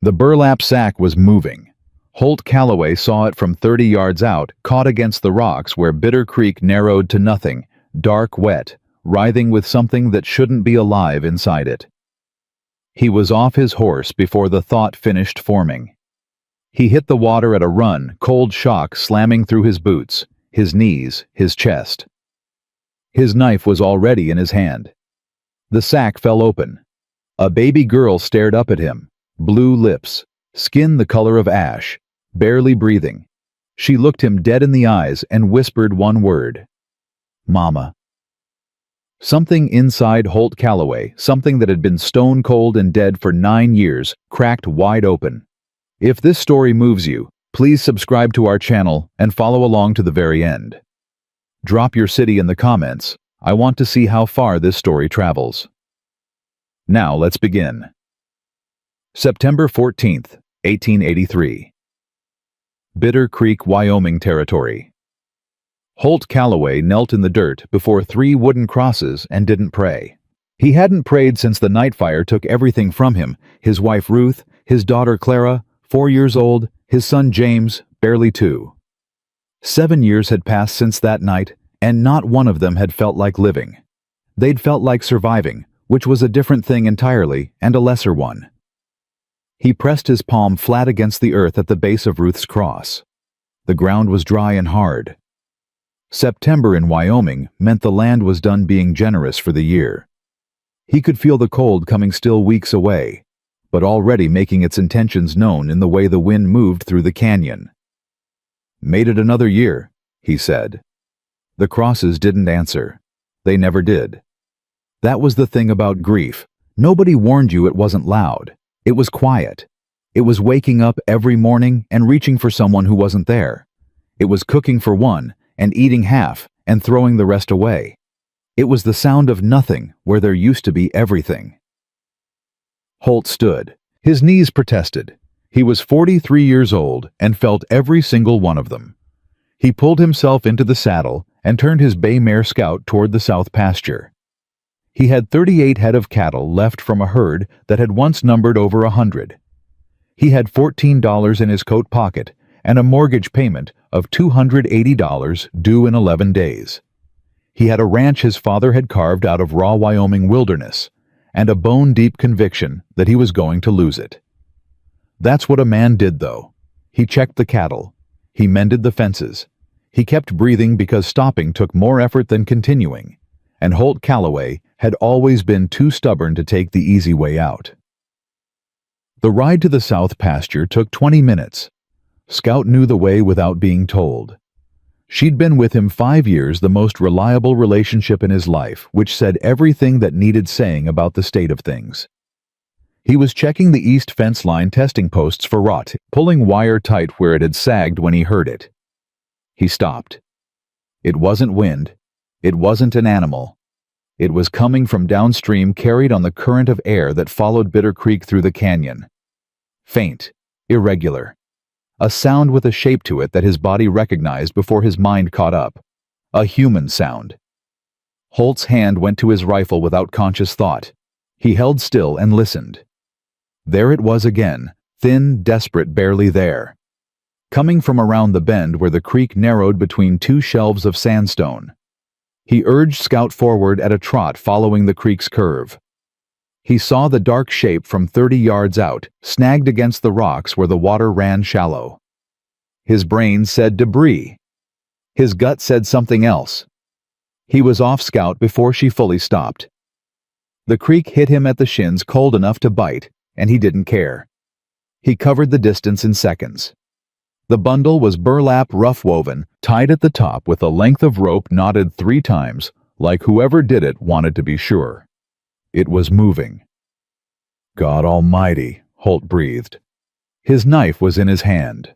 The burlap sack was moving. Holt Calloway saw it from 30 yards out, caught against the rocks where Bitter Creek narrowed to nothing, dark wet, writhing with something that shouldn't be alive inside it. He was off his horse before the thought finished forming. He hit the water at a run, cold shock slamming through his boots, his knees, his chest. His knife was already in his hand. The sack fell open. A baby girl stared up at him, blue lips, skin the color of ash, barely breathing. She looked him dead in the eyes and whispered one word. "Mama." Something inside Holt Calloway, something that had been stone cold and dead for 9 years, cracked wide open. If this story moves you, please subscribe to our channel and follow along to the very end. Drop your city in the comments. I want to see how far this story travels. Now let's begin. September 14th, 1883. Bitter Creek, Wyoming Territory. Holt Calloway knelt in the dirt before 3 wooden crosses and didn't pray. He hadn't prayed since the night fire took everything from him, his wife Ruth, his daughter Clara, 4 years old, his son James, barely 2. 7 years had passed since that night, and not one of them had felt like living. They'd felt like surviving, which was a different thing entirely and a lesser one. He pressed his palm flat against the earth at the base of Ruth's cross. The ground was dry and hard. September in Wyoming meant the land was done being generous for the year. He could feel the cold coming still weeks away, but already making its intentions known in the way the wind moved through the canyon. "Made it another year," he said. The crosses didn't answer. They never did. That was the thing about grief. Nobody warned you it wasn't loud. It was quiet. It was waking up every morning and reaching for someone who wasn't there. It was cooking for one and eating half and throwing the rest away. It was the sound of nothing where there used to be everything. Holt stood. His knees protested. He was 43 years old and felt every single one of them. He pulled himself into the saddle and turned his bay mare Scout toward the south pasture. He had 38 head of cattle left from a herd that had once numbered over 100. He had $14 in his coat pocket and a mortgage payment of $280 due in 11 days. He had a ranch his father had carved out of raw Wyoming wilderness, and a bone-deep conviction that he was going to lose it. That's what a man did, though. He checked the cattle. He mended the fences. He kept breathing because stopping took more effort than continuing, and Holt Calloway had always been too stubborn to take the easy way out. The ride to the south pasture took 20 minutes. Scout knew the way without being told. She'd been with him 5 years, the most reliable relationship in his life, which said everything that needed saying about the state of things. He was checking the east fence line testing posts for rot, pulling wire tight where it had sagged when he heard it. He stopped. It wasn't wind. It wasn't an animal. It was coming from downstream, carried on the current of air that followed Bitter Creek through the canyon. Faint, irregular. A sound with a shape to it that his body recognized before his mind caught up. A human sound. Holt's hand went to his rifle without conscious thought. He held still and listened. There it was again, thin, desperate, barely there. Coming from around the bend where the creek narrowed between 2 shelves of sandstone. He urged Scout forward at a trot following the creek's curve. He saw the dark shape from 30 yards out, snagged against the rocks where the water ran shallow. His brain said debris. His gut said something else. He was off Scout before she fully stopped. The creek hit him at the shins cold enough to bite, and he didn't care. He covered the distance in seconds. The bundle was burlap rough-woven, tied at the top with a length of rope knotted 3 times, like whoever did it wanted to be sure. It was moving. God Almighty, Holt breathed. His knife was in his hand.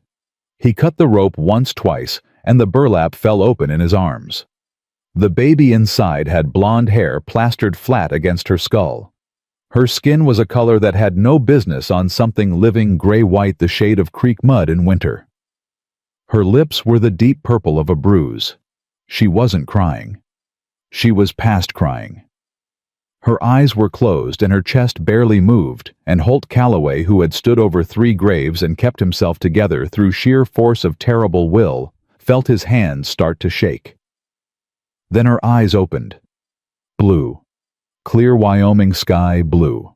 He cut the rope once, twice, and the burlap fell open in his arms. The baby inside had blonde hair plastered flat against her skull. Her skin was a color that had no business on something living gray-white, the shade of creek mud in winter. Her lips were the deep purple of a bruise. She wasn't crying. She was past crying. Her eyes were closed and her chest barely moved, and Holt Calloway, who had stood over 3 graves and kept himself together through sheer force of terrible will, felt his hands start to shake. Then her eyes opened. Blue. Clear Wyoming sky blue.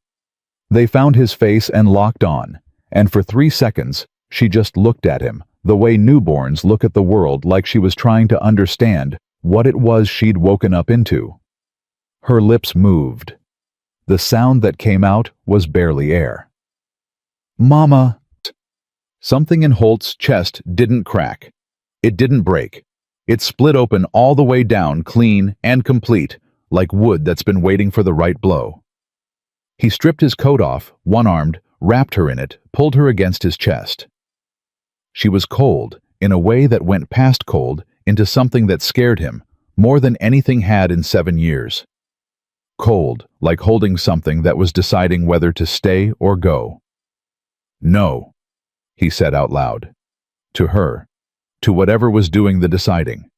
They found his face and locked on, and for 3 seconds, she just looked at him, the way newborns look at the world, like she was trying to understand what it was she'd woken up into. Her lips moved. The sound that came out was barely air. "Mama!" Something in Holt's chest didn't crack. It didn't break. It split open all the way down, clean and complete, like wood that's been waiting for the right blow. He stripped his coat off, one-armed, wrapped her in it, pulled her against his chest. She was cold, in a way that went past cold into something that scared him, more than anything had in 7 years. Cold, like holding something that was deciding whether to stay or go. "No," he said out loud. To her, to whatever was doing the deciding.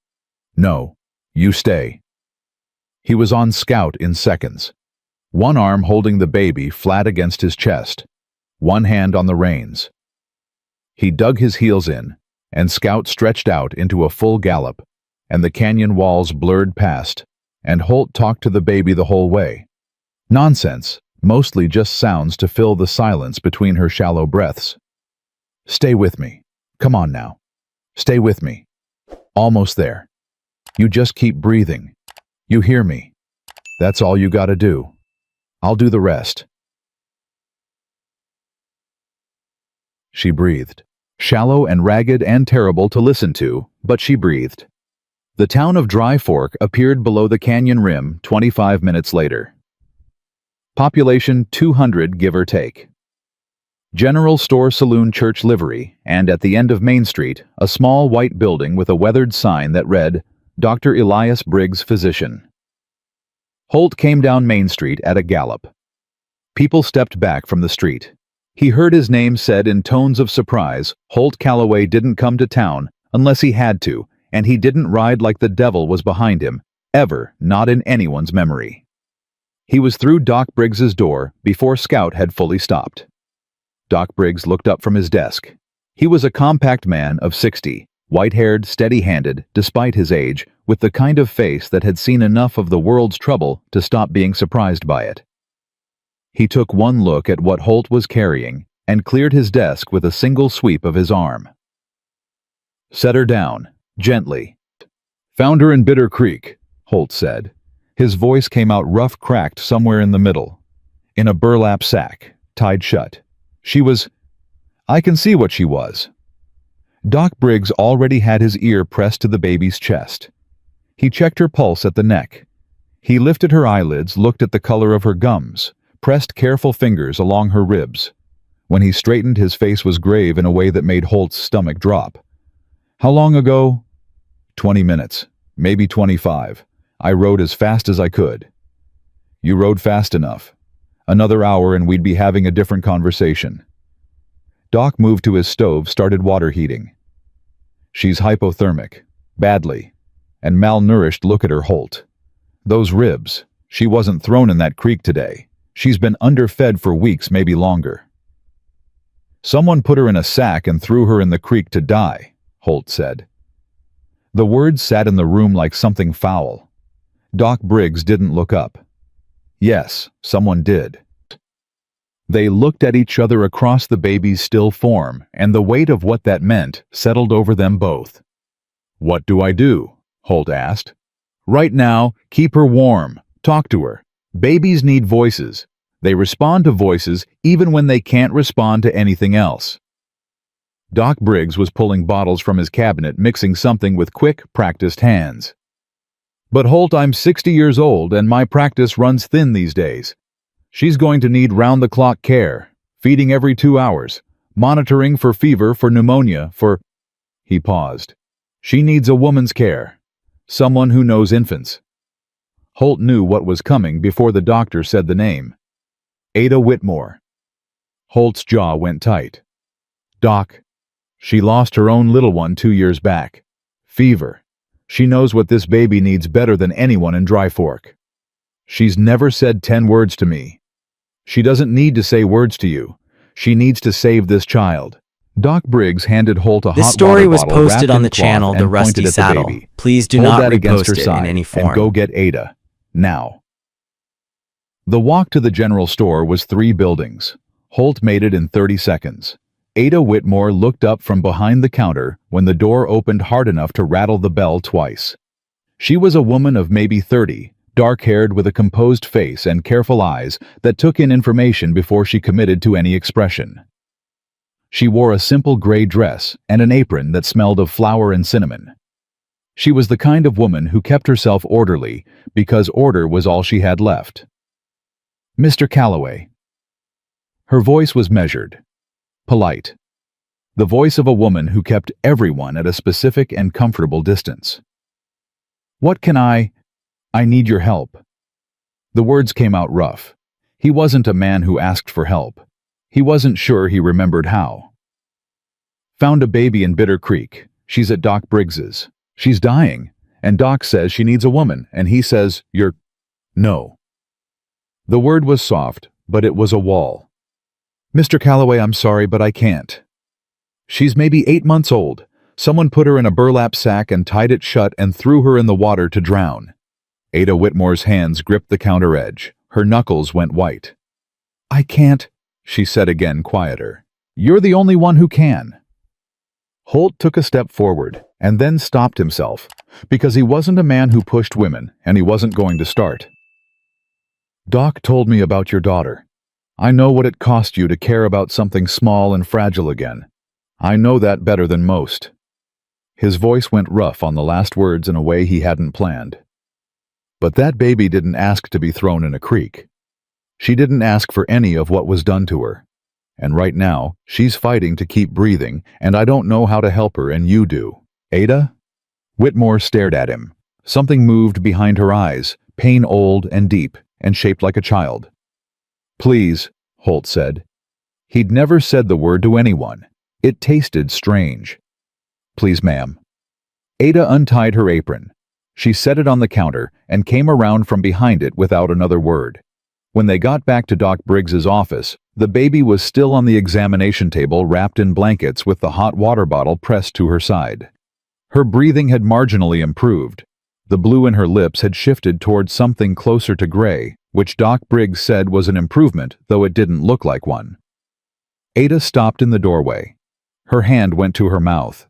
"No, you stay." He was on Scout in seconds. One arm holding the baby flat against his chest, one hand on the reins. He dug his heels in, and Scout stretched out into a full gallop, and the canyon walls blurred past, and Holt talked to the baby the whole way. Nonsense, mostly just sounds to fill the silence between her shallow breaths. "Stay with me. Come on now. Stay with me. Almost there. You just keep breathing. You hear me. That's all you gotta do. I'll do the rest." She breathed. Shallow and ragged and terrible to listen to, but she breathed. The town of Dry Fork appeared below the canyon rim 25 minutes later. Population 200, give or take. General store saloon church livery, and at the end of Main Street, a small white building with a weathered sign that read, "Dr. Elias Briggs, Physician." Holt came down Main Street at a gallop. People stepped back from the street. He heard his name said in tones of surprise. Holt Calloway didn't come to town unless he had to, and he didn't ride like the devil was behind him, ever, not in anyone's memory. He was through Doc Briggs's door before Scout had fully stopped. Doc Briggs looked up from his desk. He was a compact man of 60, white-haired, steady-handed, despite his age, with the kind of face that had seen enough of the world's trouble to stop being surprised by it. He took one look at what Holt was carrying and cleared his desk with a single sweep of his arm. "Set her down, gently." "Found her in Bitter Creek," Holt said. His voice came out rough, cracked somewhere in the middle. "In a burlap sack, tied shut. She was... I can see what she was." Doc Briggs already had his ear pressed to the baby's chest. He checked her pulse at the neck. He lifted her eyelids, looked at the color of her gums, pressed careful fingers along her ribs. When he straightened, his face was grave in a way that made Holt's stomach drop. "How long ago?" 20 minutes, maybe 25. I rode as fast as I could." "You rode fast enough. Another hour and we'd be having a different conversation." Doc moved to his stove, started water heating. "She's hypothermic. Badly. And malnourished. Look at her, Holt. Those ribs. She wasn't thrown in that creek today. She's been underfed for weeks, maybe longer." "Someone put her in a sack and threw her in the creek to die," Holt said. The words sat in the room like something foul. Doc Briggs didn't look up. Yes, someone did. They looked at each other across the baby's still form, and the weight of what that meant settled over them both. "What do I do?" Holt asked. "Right now, keep her warm. Talk to her. Babies need voices. They respond to voices even when they can't respond to anything else." Doc Briggs was pulling bottles from his cabinet, mixing something with quick, practiced hands. "But Holt, I'm 60 years old and my practice runs thin these days. She's going to need round-the-clock care, feeding every 2 hours, monitoring for fever, for pneumonia, for..." He paused. "She needs a woman's care. Someone who knows infants." Holt knew what was coming before the doctor said the name. Ada Whitmore. Holt's jaw went tight. "Doc, she lost her own little one 2 years back. Fever. She knows what this baby needs better than anyone in Dry Fork." She's never said 10 words to me. She doesn't need to say words to you. She needs to save this child. Doc Briggs handed Holt a This hot story water was bottle posted wrapped on in the cloth channel The and Rusty pointed at the Saddle. baby. Please do Hold not that against her repost it in side any and form. go get Ada. Now. The walk to the general store was 3 buildings. Holt made it in 30 seconds. Ada Whitmore looked up from behind the counter when the door opened hard enough to rattle the bell twice. She was a woman of maybe 30, dark-haired with a composed face and careful eyes that took in information before she committed to any expression. She wore a simple gray dress and an apron that smelled of flour and cinnamon. She was the kind of woman who kept herself orderly because order was all she had left. Mr. Calloway. Her voice was measured, polite. The voice of a woman who kept everyone at a specific and comfortable distance. What can I need your help. The words came out rough. He wasn't a man who asked for help. He wasn't sure he remembered how. Found a baby in Bitter Creek. She's at Doc Briggs's. She's dying, and Doc says she needs a woman, and he says, No. The word was soft, but it was a wall. Mr. Calloway, I'm sorry, but I can't. She's maybe 8 months old. Someone put her in a burlap sack and tied it shut and threw her in the water to drown. Ada Whitmore's hands gripped the counter edge. Her knuckles went white. I can't, she said again, quieter. You're the only one who can. Holt took a step forward and then stopped himself because he wasn't a man who pushed women and he wasn't going to start. Doc told me about your daughter. I know what it cost you to care about something small and fragile again. I know that better than most. His voice went rough on the last words in a way he hadn't planned. But that baby didn't ask to be thrown in a creek. She didn't ask for any of what was done to her. And right now, she's fighting to keep breathing, and I don't know how to help her, and you do. Ada? Whitmore stared at him. Something moved behind her eyes, pain old and deep, and shaped like a child. Please, Holt said. He'd never said the word to anyone. It tasted strange. Please, ma'am. Ada untied her apron. She set it on the counter and came around from behind it without another word. When they got back to Doc Briggs's office, the baby was still on the examination table wrapped in blankets with the hot water bottle pressed to her side. Her breathing had marginally improved. The blue in her lips had shifted towards something closer to gray, which Doc Briggs said was an improvement, though it didn't look like one. Ada stopped in the doorway. Her hand went to her mouth.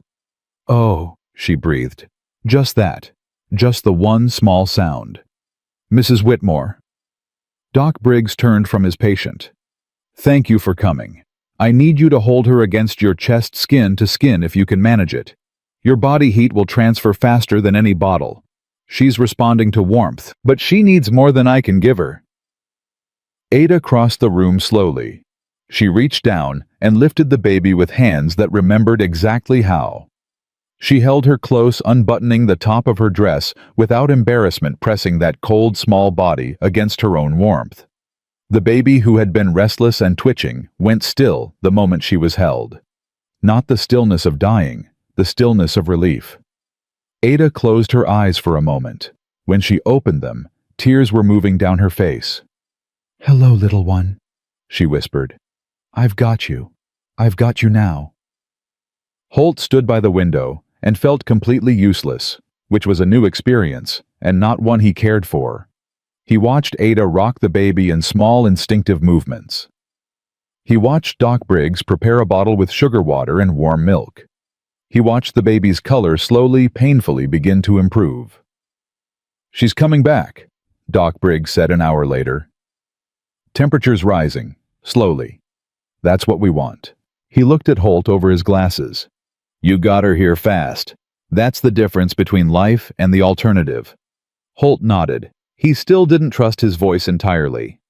Oh, she breathed. Just that. Just the one small sound. Mrs. Whitmore. Doc Briggs turned from his patient. Thank you for coming. I need you to hold her against your chest skin to skin if you can manage it. Your body heat will transfer faster than any bottle. She's responding to warmth, but she needs more than I can give her. Ada crossed the room slowly. She reached down and lifted the baby with hands that remembered exactly how. She held her close, unbuttoning the top of her dress without embarrassment, pressing that cold, small body against her own warmth. The baby, who had been restless and twitching, went still the moment she was held. Not the stillness of dying, the stillness of relief. Ada closed her eyes for a moment. When she opened them, tears were moving down her face. Hello, little one, she whispered. I've got you. I've got you now. Holt stood by the window and felt completely useless, which was a new experience and not one he cared for. He watched Ada rock the baby in small instinctive movements. He watched Doc Briggs prepare a bottle with sugar water and warm milk. He watched the baby's color slowly, painfully begin to improve. She's coming back, Doc Briggs said an hour later. Temperature's rising, slowly. That's what we want. He looked at Holt over his glasses. You got her here fast. That's the difference between life and the alternative. Holt nodded. He still didn't trust his voice entirely.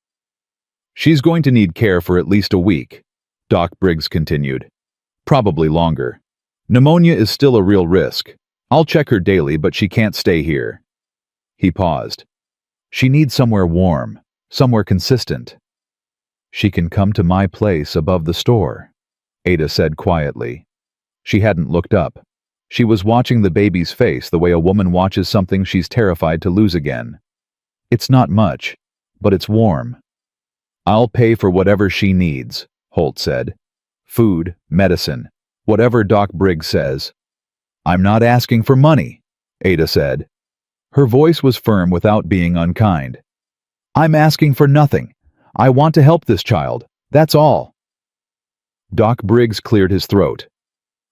She's going to need care for at least a week, Doc Briggs continued. Probably longer. Pneumonia is still a real risk. I'll check her daily, but she can't stay here. He paused. She needs somewhere warm, somewhere consistent. She can come to my place above the store, Ada said quietly. She hadn't looked up. She was watching the baby's face the way a woman watches something she's terrified to lose again. It's not much, but it's warm. I'll pay for whatever she needs, Holt said. Food, medicine, whatever Doc Briggs says. I'm not asking for money, Ada said. Her voice was firm without being unkind. I'm asking for nothing. I want to help this child. That's all. Doc Briggs cleared his throat.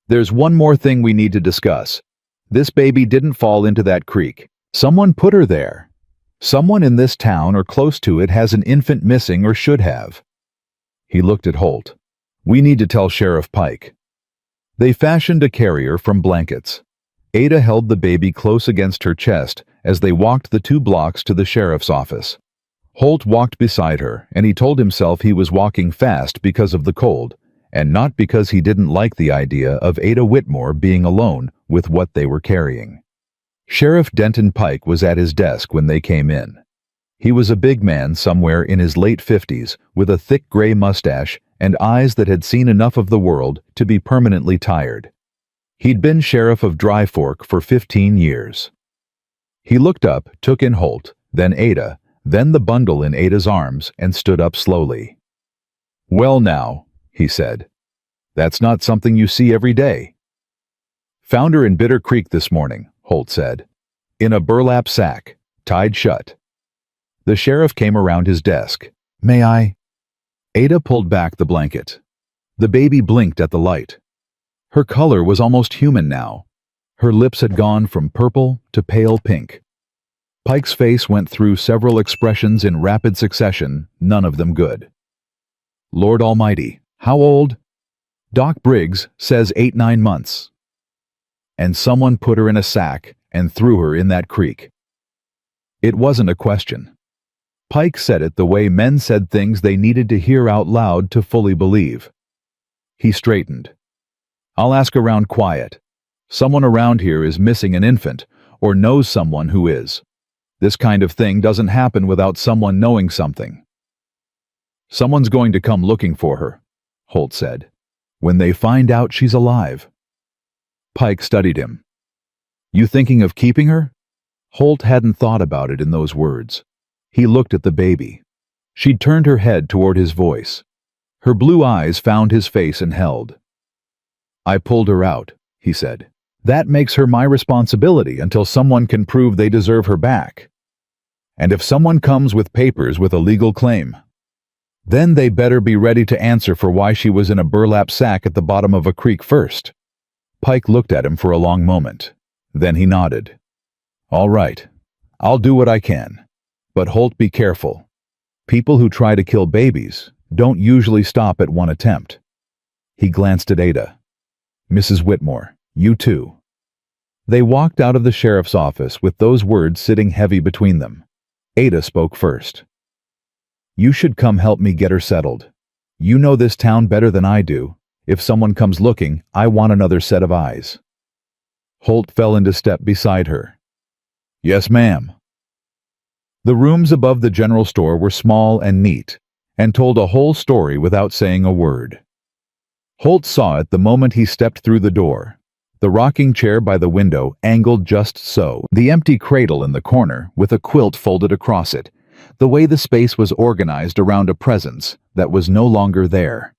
There's one more thing we need to discuss. This baby didn't fall into that creek. Someone put her there. Someone in this town or close to it has an infant missing or should have. He looked at Holt. We need to tell Sheriff Pike. They fashioned a carrier from blankets. Ada held the baby close against her chest as they walked the 2 blocks to the sheriff's office. Holt walked beside her, and he told himself he was walking fast because of the cold, and not because he didn't like the idea of Ada Whitmore being alone with what they were carrying. Sheriff Denton Pike was at his desk when they came in. He was a big man somewhere in his late 50s with a thick gray mustache and eyes that had seen enough of the world to be permanently tired. He'd been sheriff of Dry Fork for 15 years. He looked up, took in Holt, then Ada, then the bundle in Ada's arms, and stood up slowly. Well now, he said. That's not something you see every day. Found her in Bitter Creek this morning, Holt said. In a burlap sack, tied shut. The sheriff came around his desk. May I? Ada pulled back the blanket. The baby blinked at the light. Her color was almost human now. Her lips had gone from purple to pale pink. Pike's face went through several expressions in rapid succession, none of them good. Lord Almighty, how old? Doc Briggs says 8-9 months. And someone put her in a sack and threw her in that creek. It wasn't a question. Pike said it the way men said things they needed to hear out loud to fully believe. He straightened. I'll ask around quiet. Someone around here is missing an infant, or knows someone who is. This kind of thing doesn't happen without someone knowing something. Someone's going to come looking for her, Holt said, when they find out she's alive. Pike studied him. You thinking of keeping her? Holt hadn't thought about it in those words. He looked at the baby. She'd turned her head toward his voice. Her blue eyes found his face and held. I pulled her out, he said. That makes her my responsibility until someone can prove they deserve her back. And if someone comes with papers with a legal claim, then they better be ready to answer for why she was in a burlap sack at the bottom of a creek first. Pike looked at him for a long moment. Then he nodded. All right, I'll do what I can. But Holt, be careful. People who try to kill babies don't usually stop at one attempt. He glanced at Ada. Mrs. Whitmore, you too. They walked out of the sheriff's office with those words sitting heavy between them. Ada spoke first. You should come help me get her settled. You know this town better than I do. If someone comes looking, I want another set of eyes. Holt fell into step beside her. Yes, ma'am. The rooms above the general store were small and neat, and told a whole story without saying a word. Holt saw it the moment he stepped through the door. The rocking chair by the window angled just so, the empty cradle in the corner with a quilt folded across it, the way the space was organized around a presence that was no longer there.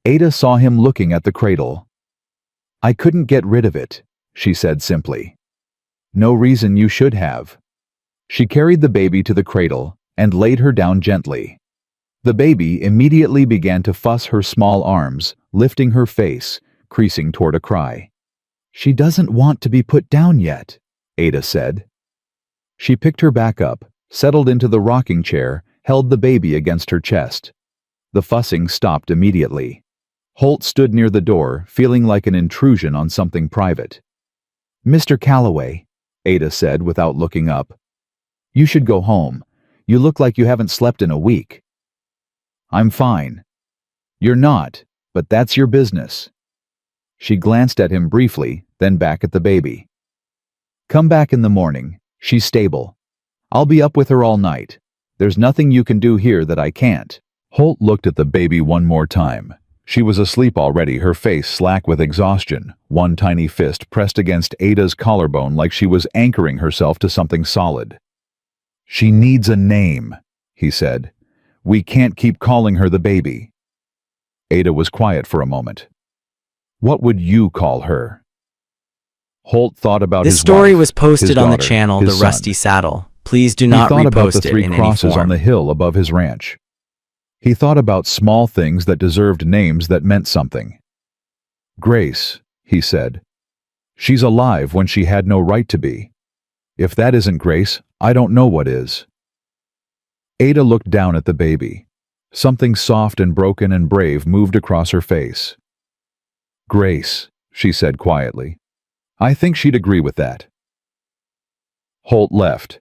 Ada saw him looking at the cradle. I couldn't get rid of it, she said simply. No reason you should have. She carried the baby to the cradle and laid her down gently. The baby immediately began to fuss her small arms, lifting her face, creasing toward a cry. She doesn't want to be put down yet, Ada said. She picked her back up, settled into the rocking chair, held the baby against her chest. The fussing stopped immediately. Holt stood near the door, feeling like an intrusion on something private. Mr. Calloway, Ada said without looking up. You should go home. You look like you haven't slept in a week. I'm fine. You're not, but that's your business. She glanced at him briefly, then back at the baby. Come back in the morning. She's stable. I'll be up with her all night. There's nothing you can do here that I can't. Holt looked at the baby one more time. She was asleep already, her face slack with exhaustion, one tiny fist pressed against Ada's collarbone like she was anchoring herself to something solid. She needs a name, he said. We can't keep calling her the baby. Ada was quiet for a moment. What would you call her? Holt thought about This his story wife, was posted his on the daughter, channel his The son. Rusty Saddle. Please do He not thought about repost the it 3 in any crosses on form. the hill above his ranch. He thought about small things that deserved names that meant something. Grace, he said. She's alive when she had no right to be. If that isn't Grace, I don't know what is. Ada looked down at the baby. Something soft and broken and brave moved across her face. Grace, she said quietly. I think she'd agree with that. Holt left.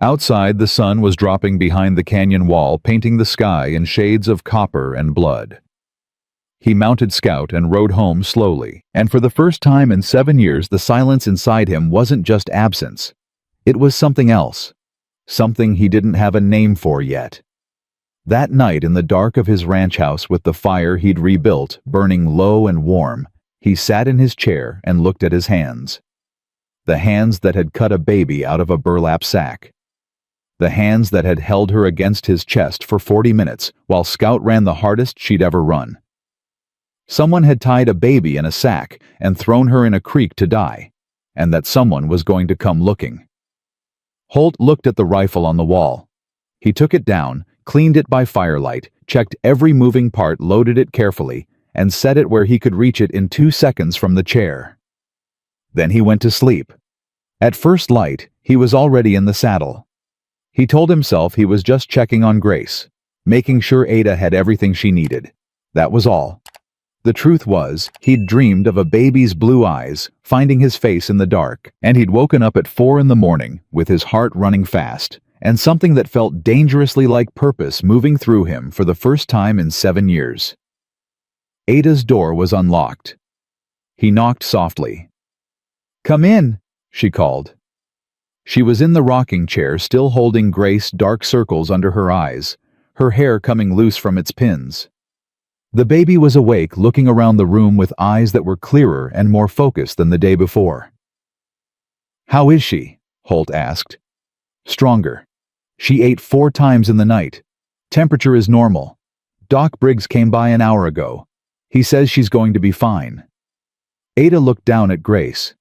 Outside, the sun was dropping behind the canyon wall, painting the sky in shades of copper and blood. He mounted Scout and rode home slowly, and for the first time in 7 years the silence inside him wasn't just absence. It was something else. Something he didn't have a name for yet. That night in the dark of his ranch house with the fire he'd rebuilt burning low and warm, he sat in his chair and looked at his hands. The hands that had cut a baby out of a burlap sack. The hands that had held her against his chest for 40 minutes while Scout ran the hardest she'd ever run. Someone had tied a baby in a sack and thrown her in a creek to die, and that someone was going to come looking. Holt looked at the rifle on the wall. He took it down, cleaned it by firelight, checked every moving part, loaded it carefully, and set it where he could reach it in 2 seconds from the chair. Then he went to sleep. At first light, he was already in the saddle. He told himself he was just checking on Grace, making sure Ada had everything she needed. That was all. The truth was, he'd dreamed of a baby's blue eyes finding his face in the dark, and he'd woken up at 4 in the morning with his heart running fast, and something that felt dangerously like purpose moving through him for the first time in 7 years. Ada's door was unlocked. He knocked softly. "Come in," she called. She was in the rocking chair, still holding Grace, dark circles under her eyes, her hair coming loose from its pins. The baby was awake, looking around the room with eyes that were clearer and more focused than the day before. "How is she?" Holt asked. "Stronger. She ate 4 times in the night. Temperature is normal. Doc Briggs came by an hour ago. He says she's going to be fine." Ada looked down at Grace.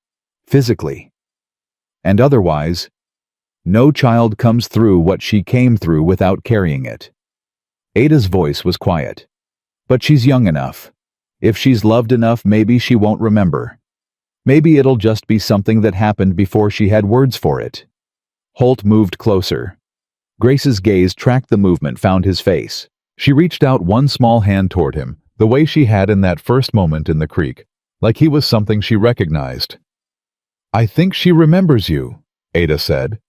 Physically. And otherwise, no child comes through what she came through without carrying it. Ada's voice was quiet. But she's young enough. If she's loved enough, maybe she won't remember. Maybe it'll just be something that happened before she had words for it. Holt moved closer. Grace's gaze tracked the movement, found his face. She reached out one small hand toward him, the way she had in that first moment in the creek, like he was something she recognized. "I think she remembers you," Ada said.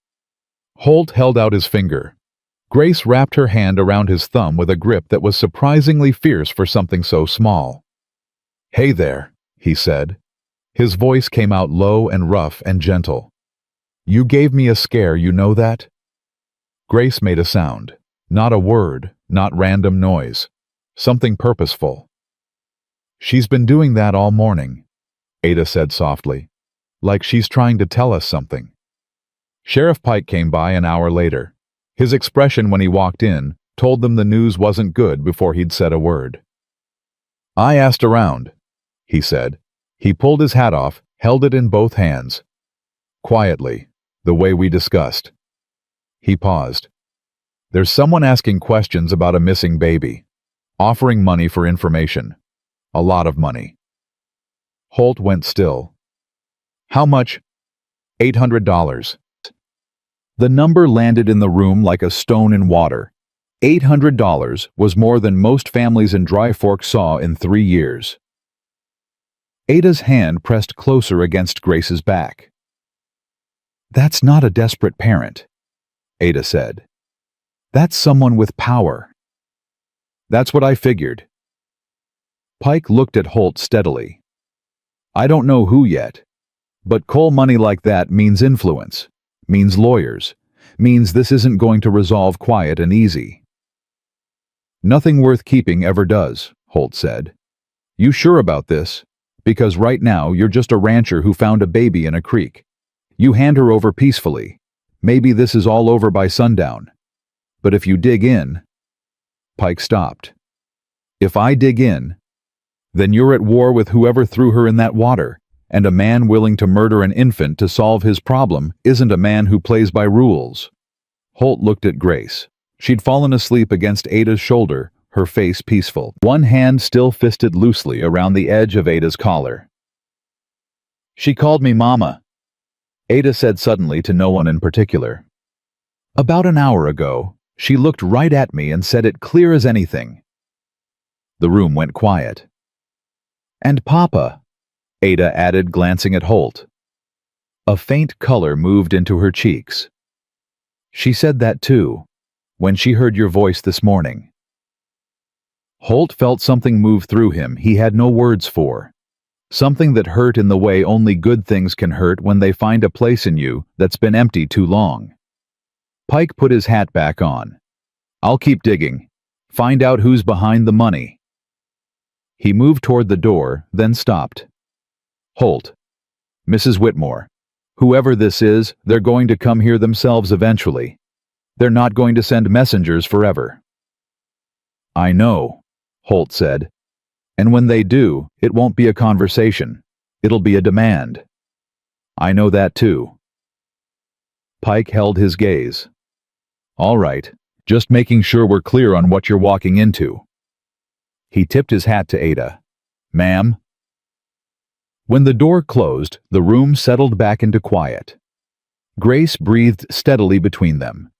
Holt held out his finger. Grace wrapped her hand around his thumb with a grip that was surprisingly fierce for something so small. "Hey there," he said. His voice came out low and rough and gentle. "You gave me a scare, you know that?" Grace made a sound. Not a word, not random noise. Something purposeful. "She's been doing that all morning," Ada said softly. "Like she's trying to tell us something." Sheriff Pike came by an hour later. His expression when he walked in told them the news wasn't good before he'd said a word. "I asked around," he said. He pulled his hat off, held it in both hands. Quietly, the way we discussed. He paused. "There's someone asking questions about a missing baby, offering money for information. A lot of money." Holt went still. "How much?" $800. The number landed in the room like a stone in water. $800 was more than most families in Dry Fork saw in 3 years. Ada's hand pressed closer against Grace's back. "That's not a desperate parent," Ada said. "That's someone with power." "That's what I figured." Pike looked at Holt steadily. "I don't know who yet, but coal money like that means influence, means lawyers, means this isn't going to resolve quiet and easy." "Nothing worth keeping ever does," Holt said. "You sure about this? Because right now you're just a rancher who found a baby in a creek. You hand her over peacefully. Maybe this is all over by sundown. But if you dig in—" Pike stopped. "If I dig in, then you're at war with whoever threw her in that water, and a man willing to murder an infant to solve his problem isn't a man who plays by rules." Holt looked at Grace. She'd fallen asleep against Ada's shoulder, her face peaceful, one hand still fisted loosely around the edge of Ada's collar. "She called me Mama," Ada said suddenly to no one in particular. "About an hour ago, she looked right at me and said it clear as anything." The room went quiet. "And Papa," Ada added, glancing at Holt. A faint color moved into her cheeks. "She said that too, when she heard your voice this morning." Holt felt something move through him he had no words for. Something that hurt in the way only good things can hurt when they find a place in you that's been empty too long. Pike put his hat back on. "I'll keep digging. Find out who's behind the money." He moved toward the door, then stopped. "Holt, Mrs. Whitmore, whoever this is, they're going to come here themselves eventually. They're not going to send messengers forever." "I know," Holt said. "And when they do, it won't be a conversation. It'll be a demand." "I know that too." Pike held his gaze. "All right, just making sure we're clear on what you're walking into." He tipped his hat to Ada. "Ma'am?" When the door closed, the room settled back into quiet. Grace breathed steadily between them.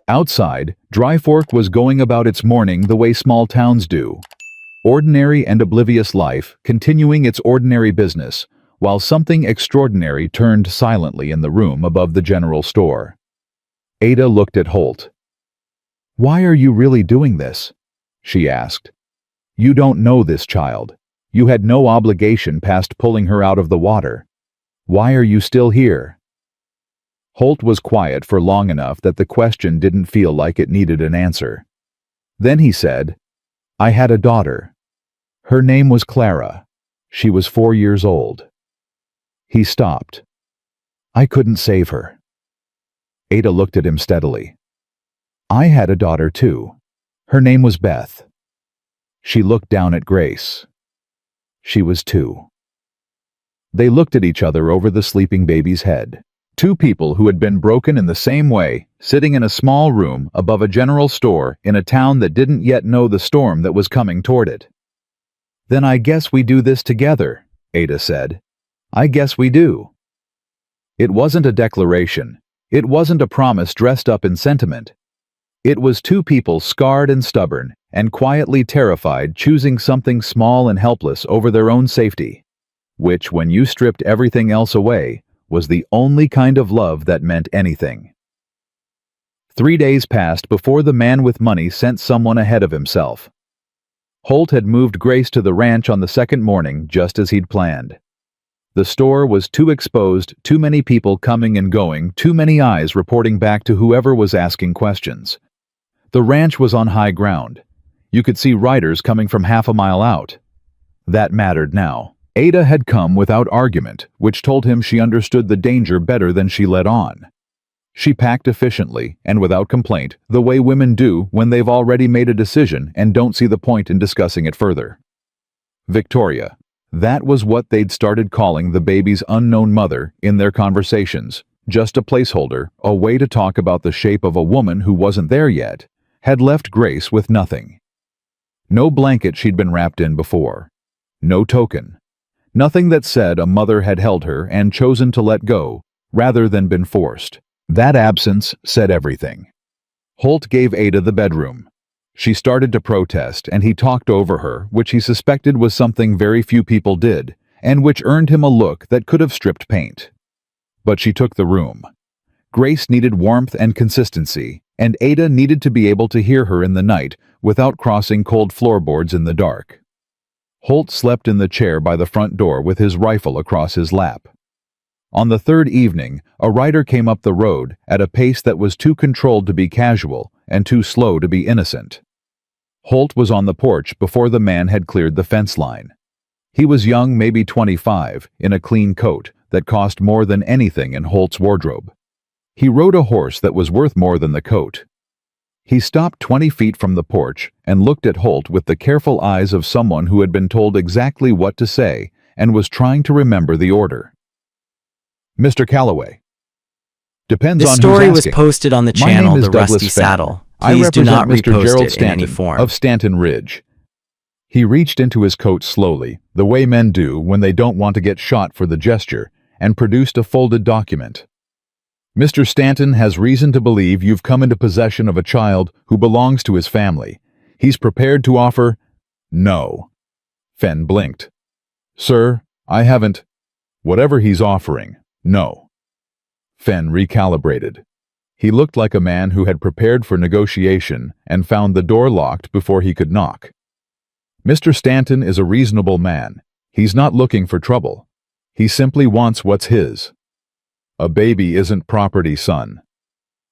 Outside, Dry Fork was going about its morning the way small towns do. Ordinary and oblivious life, continuing its ordinary business, while something extraordinary turned silently in the room above the general store. Ada looked at Holt. "Why are you really doing this?" she asked. "You don't know this child. You had no obligation past pulling her out of the water. Why are you still here?" Holt was quiet for long enough that the question didn't feel like it needed an answer. Then he said, "I had a daughter. Her name was Clara. She was 4 years old." He stopped. "I couldn't save her." Ada looked at him steadily. "I had a daughter too. Her name was Beth." She looked down at Grace. She was 2. They looked at each other over the sleeping baby's head. 2 people who had been broken in the same way, sitting in a small room above a general store in a town that didn't yet know the storm that was coming toward it. "Then I guess we do this together," Ada said. "I guess we do." It wasn't a declaration. It wasn't a promise dressed up in sentiment. It was 2 people scarred and stubborn, and quietly terrified, choosing something small and helpless over their own safety, which, when you stripped everything else away, was the only kind of love that meant anything. 3 days passed before the man with money sent someone ahead of himself. Holt had moved Grace to the ranch on the second morning, just as he'd planned. The store was too exposed, too many people coming and going, too many eyes reporting back to whoever was asking questions. The ranch was on high ground. You could see riders coming from half a mile out. That mattered now. Ada had come without argument, which told him she understood the danger better than she let on. She packed efficiently and without complaint, the way women do when they've already made a decision and don't see the point in discussing it further. Victoria. That was what they'd started calling the baby's unknown mother in their conversations, just a placeholder, a way to talk about the shape of a woman who wasn't there yet, had left Grace with nothing. No blanket she'd been wrapped in before. No token. Nothing that said a mother had held her and chosen to let go, rather than been forced. That absence said everything. Holt gave Ada the bedroom. She started to protest, and he talked over her, which he suspected was something very few people did, and which earned him a look that could have stripped paint. But she took the room. Grace needed warmth and consistency, and Ada needed to be able to hear her in the night without crossing cold floorboards in the dark. Holt slept in the chair by the front door with his rifle across his lap. On the 3rd evening, a rider came up the road at a pace that was too controlled to be casual and too slow to be innocent. Holt was on the porch before the man had cleared the fence line. He was young, maybe 25, in a clean coat that cost more than anything in Holt's wardrobe. He rode a horse that was worth more than the coat. He stopped 20 feet from the porch and looked at Holt with the careful eyes of someone who had been told exactly what to say and was trying to remember the order. "Mr. Calloway." "Depends This on who's story was asking. posted on the My name channel is The Douglas Rusty Fenn. Saddle. I Please do not represent Mr. repost Gerald it in any Stanton form. of Stanton Ridge." He reached into his coat slowly, the way men do when they don't want to get shot for the gesture, and produced a folded document. "Mr. Stanton has reason to believe you've come into possession of a child who belongs to his family. He's prepared to offer—" "No." Fenn blinked. "Sir, I haven't—" "Whatever he's offering, no." Fenn recalibrated. He looked like a man who had prepared for negotiation and found the door locked before he could knock. "Mr. Stanton is a reasonable man. He's not looking for trouble. He simply wants what's his. A baby isn't property, son.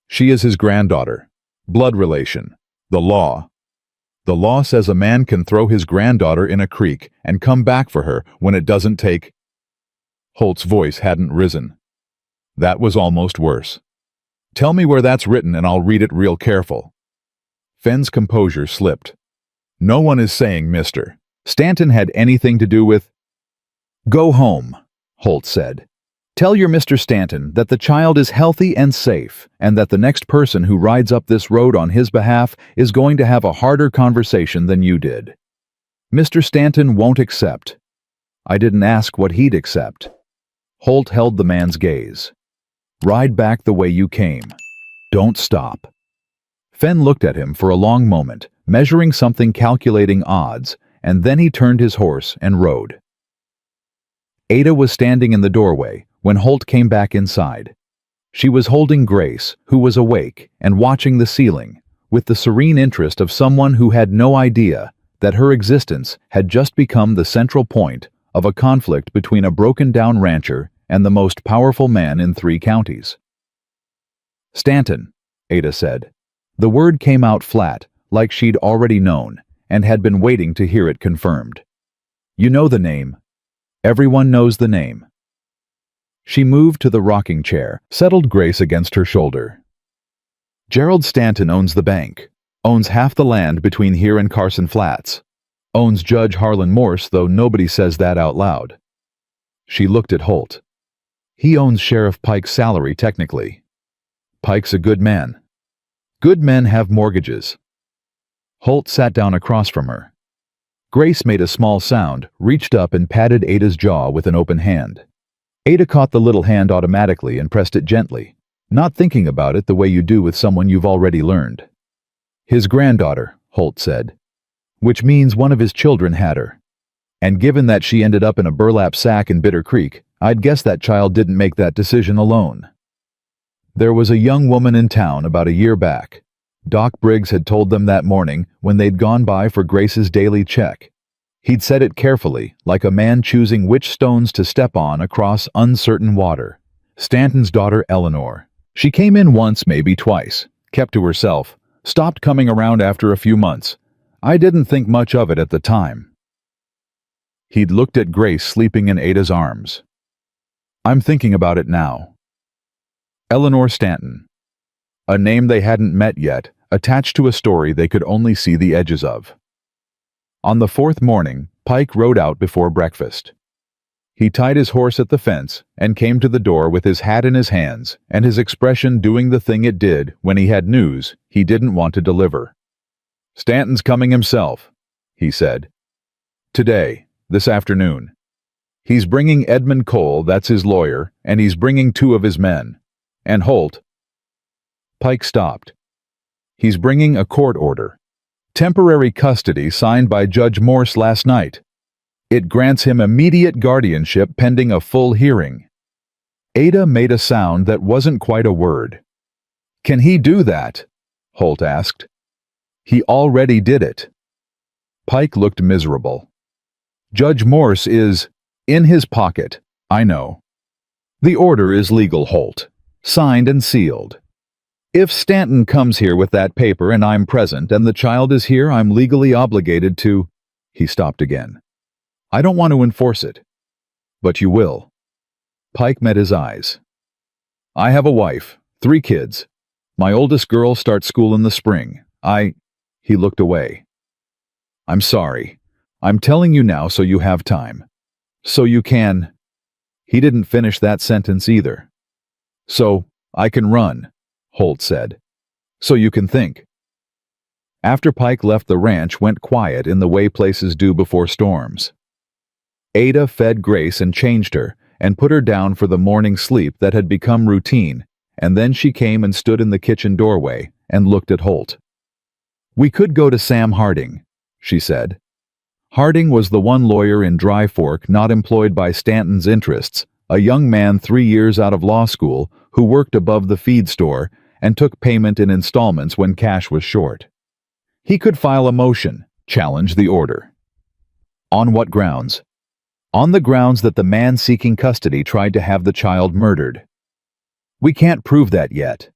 She is his granddaughter. Blood relation. The law. The law says a man can throw his granddaughter in a creek and come back for her when it doesn't take—" Holt's voice hadn't risen. That was almost worse. "Tell me where that's written and I'll read it real careful." Fenn's composure slipped. "No one is saying Mr. Stanton had anything to do with—" "Go home," Holt said. "Tell your Mr. Stanton that the child is healthy and safe, and that the next person who rides up this road on his behalf is going to have a harder conversation than you did. Mr. Stanton won't accept." "I didn't ask what he'd accept." Holt held the man's gaze. "Ride back the way you came. Don't stop." Fenn looked at him for a long moment, measuring something, calculating odds, and then he turned his horse and rode. Ada was standing in the doorway when Holt came back inside. She was holding Grace, who was awake and watching the ceiling, with the serene interest of someone who had no idea that her existence had just become the central point of a conflict between a broken-down rancher and the most powerful man in 3 counties. "Stanton," Ada said. The word came out flat, like she'd already known, and had been waiting to hear it confirmed. "You know the name. Everyone knows the name." She moved to the rocking chair, settled Grace against her shoulder. "Gerald Stanton owns the bank, owns half the land between here and Carson Flats, owns Judge Harlan Morse, though nobody says that out loud." She looked at Holt. "He owns Sheriff Pike's salary, technically. Pike's a good man. Good men have mortgages." Holt sat down across from her. Grace made a small sound, reached up and patted Ada's jaw with an open hand. Ada caught the little hand automatically and pressed it gently, not thinking about it the way you do with someone you've already learned. "His granddaughter," Holt said, "which means one of his children had her. And given that she ended up in a burlap sack in Bitter Creek, I'd guess that child didn't make that decision alone. There was a young woman in town about a year back. Doc Briggs had told them that morning when they'd gone by for Grace's daily check. He'd said it carefully, like a man choosing which stones to step on across uncertain water. Stanton's daughter Eleanor. She came in once, maybe twice, kept to herself, stopped coming around after a few months. I didn't think much of it at the time." He'd looked at Grace sleeping in Ada's arms. "I'm thinking about it now." Eleanor Stanton. A name they hadn't met yet, attached to a story they could only see the edges of. On the 4th morning, Pike rode out before breakfast. He tied his horse at the fence and came to the door with his hat in his hands and his expression doing the thing it did when he had news he didn't want to deliver. "Stanton's coming himself," he said. "Today, this afternoon. He's bringing Edmund Cole, that's his lawyer, and he's bringing 2 of his men. And Holt—" Pike stopped. "He's bringing a court order. Temporary custody signed by Judge Morse last night. It grants him immediate guardianship pending a full hearing." Ada made a sound that wasn't quite a word. "Can he do that?" Holt asked. "He already did it." Pike looked miserable. "Judge Morse is in his pocket, I know. The order is legal, Holt. Signed and sealed. If Stanton comes here with that paper and I'm present and the child is here, I'm legally obligated to—" He stopped again. "I don't want to enforce it. But you will." Pike met his eyes. "I have a wife, 3 kids. My oldest girl starts school in the spring. He looked away. I'm sorry. I'm telling you now so you have time. So you can. He didn't finish that sentence either. So, I can run, Holt said. So you can think. After Pike left, the ranch went quiet in the way places do before storms. Ada fed Grace and changed her, and put her down for the morning sleep that had become routine, and then she came and stood in the kitchen doorway and looked at Holt. We could go to Sam Harding, she said. Harding was the one lawyer in Dry Fork not employed by Stanton's interests, a young man 3 years out of law school who worked above the feed store and took payment in installments when cash was short. He could file a motion, challenge the order. On what grounds? On the grounds that the man seeking custody tried to have the child murdered. We can't prove that yet.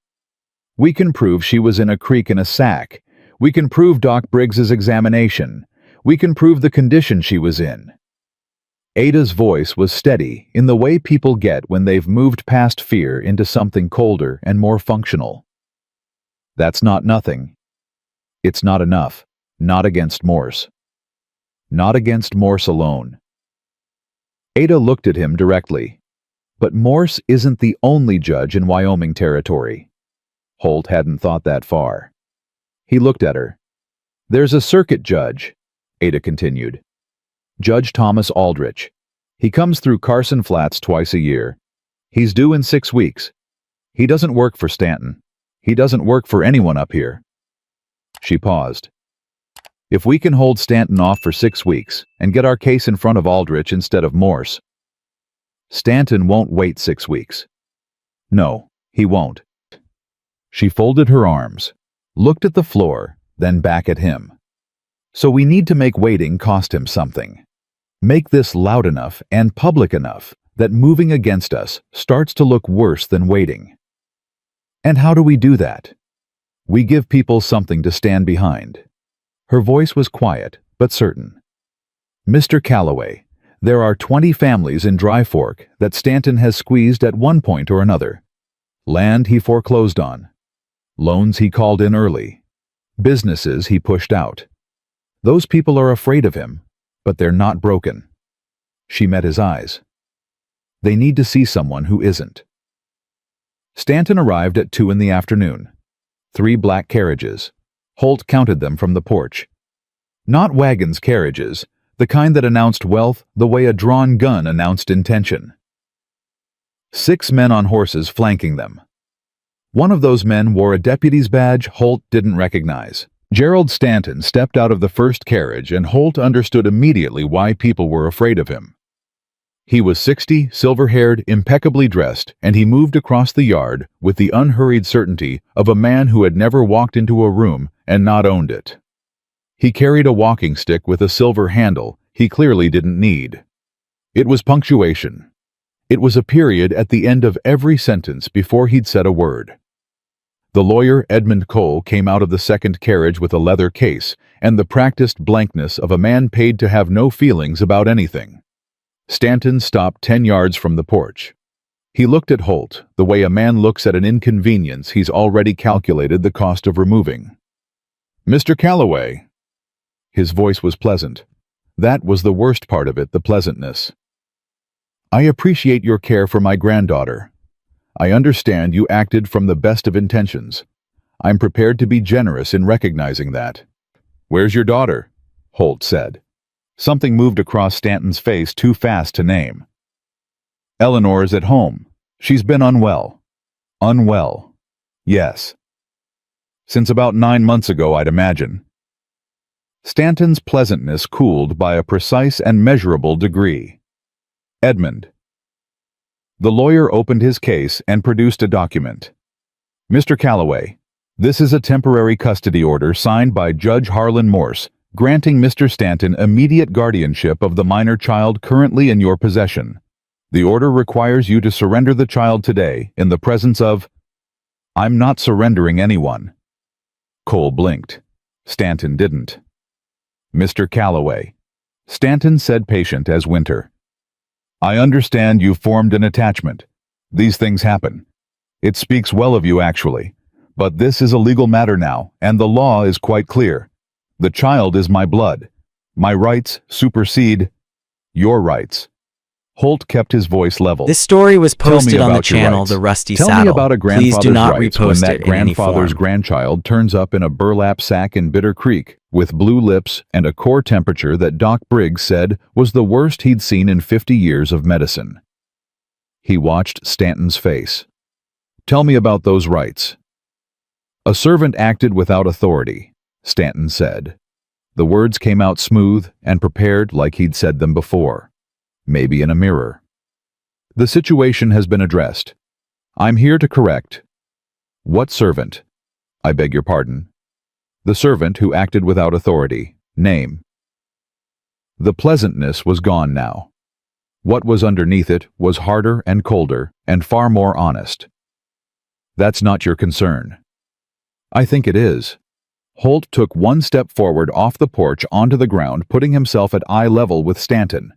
We can prove she was in a creek in a sack. We can prove Doc Briggs's examination. We can prove the condition she was in. Ada's voice was steady in the way people get when they've moved past fear into something colder and more functional. That's not nothing. It's not enough. Not against Morse. Not against Morse alone. Ada looked at him directly. But Morse isn't the only judge in Wyoming territory. Holt hadn't thought that far. He looked at her. There's a circuit judge, Ada continued. Judge Thomas Aldrich. He comes through Carson Flats twice a year. He's due in 6 weeks. He doesn't work for Stanton. He doesn't work for anyone up here. She paused. If we can hold Stanton off for 6 weeks and get our case in front of Aldrich instead of Morse. Stanton won't wait 6 weeks. No, he won't. She folded her arms, looked at the floor, then back at him. So we need to make waiting cost him something. Make this loud enough and public enough that moving against us starts to look worse than waiting. And how do we do that? We give people something to stand behind. Her voice was quiet, but certain. Mr. Calloway, there are 20 families in Dry Fork that Stanton has squeezed at one point or another. Land he foreclosed on. Loans he called in early. Businesses he pushed out. Those people are afraid of him, but they're not broken. She met his eyes. They need to see someone who isn't. Stanton arrived at 2 in the afternoon. 3 black carriages. Holt counted them from the porch. Not wagons, carriages, the kind that announced wealth the way a drawn gun announced intention. 6 men on horses flanking them. One of those men wore a deputy's badge Holt didn't recognize. Gerald Stanton stepped out of the first carriage, and Holt understood immediately why people were afraid of him. He was 60, silver-haired, impeccably dressed, and he moved across the yard with the unhurried certainty of a man who had never walked into a room and not owned it. He carried a walking stick with a silver handle he clearly didn't need. It was punctuation. It was a period at the end of every sentence before he'd said a word. The lawyer, Edmund Cole, came out of the second carriage with a leather case and the practiced blankness of a man paid to have no feelings about anything. Stanton stopped 10 yards from the porch. He looked at Holt the way a man looks at an inconvenience he's already calculated the cost of removing. Mr. Calloway. His voice was pleasant. That was the worst part of it, the pleasantness. I appreciate your care for my granddaughter. I understand you acted from the best of intentions. I'm prepared to be generous in recognizing that. Where's your daughter? Holt said. Something moved across Stanton's face too fast to name. Eleanor's at home. She's been unwell. Unwell. Yes. Since about 9 months ago, I'd imagine. Stanton's pleasantness cooled by a precise and measurable degree. Edmund. The lawyer opened his case and produced a document. Mr. Calloway, this is a temporary custody order signed by Judge Harlan Morse, granting Mr. Stanton immediate guardianship of the minor child currently in your possession. The order requires you to surrender the child today in the presence of... I'm not surrendering anyone. Cole blinked. Stanton didn't. Mr. Calloway. Stanton said, patient as winter. I understand you've formed an attachment. These things happen. It speaks well of you, actually. But this is a legal matter now, and the law is quite clear. The child is my blood. My rights supersede your rights. Holt kept his voice level. This story was posted on the about your channel rights. The Rusty Tell Saddle. me about a Please do grandfather's not rights when repost that it in any grandfather's form. grandchild turns up in a burlap sack in Bitter Creek with blue lips and a core temperature that Doc Briggs said was the worst he'd seen in 50 years of medicine. He watched Stanton's face. Tell me about those rights. A servant acted without authority, Stanton said. The words came out smooth and prepared like he'd said them before, maybe in a mirror. The situation has been addressed. I'm here to correct. What servant? I beg your pardon. The servant who acted without authority. Name. The pleasantness was gone now. What was underneath it was harder and colder and far more honest. That's not your concern. I think it is. Holt took one step forward off the porch onto the ground, putting himself at eye level with Stanton.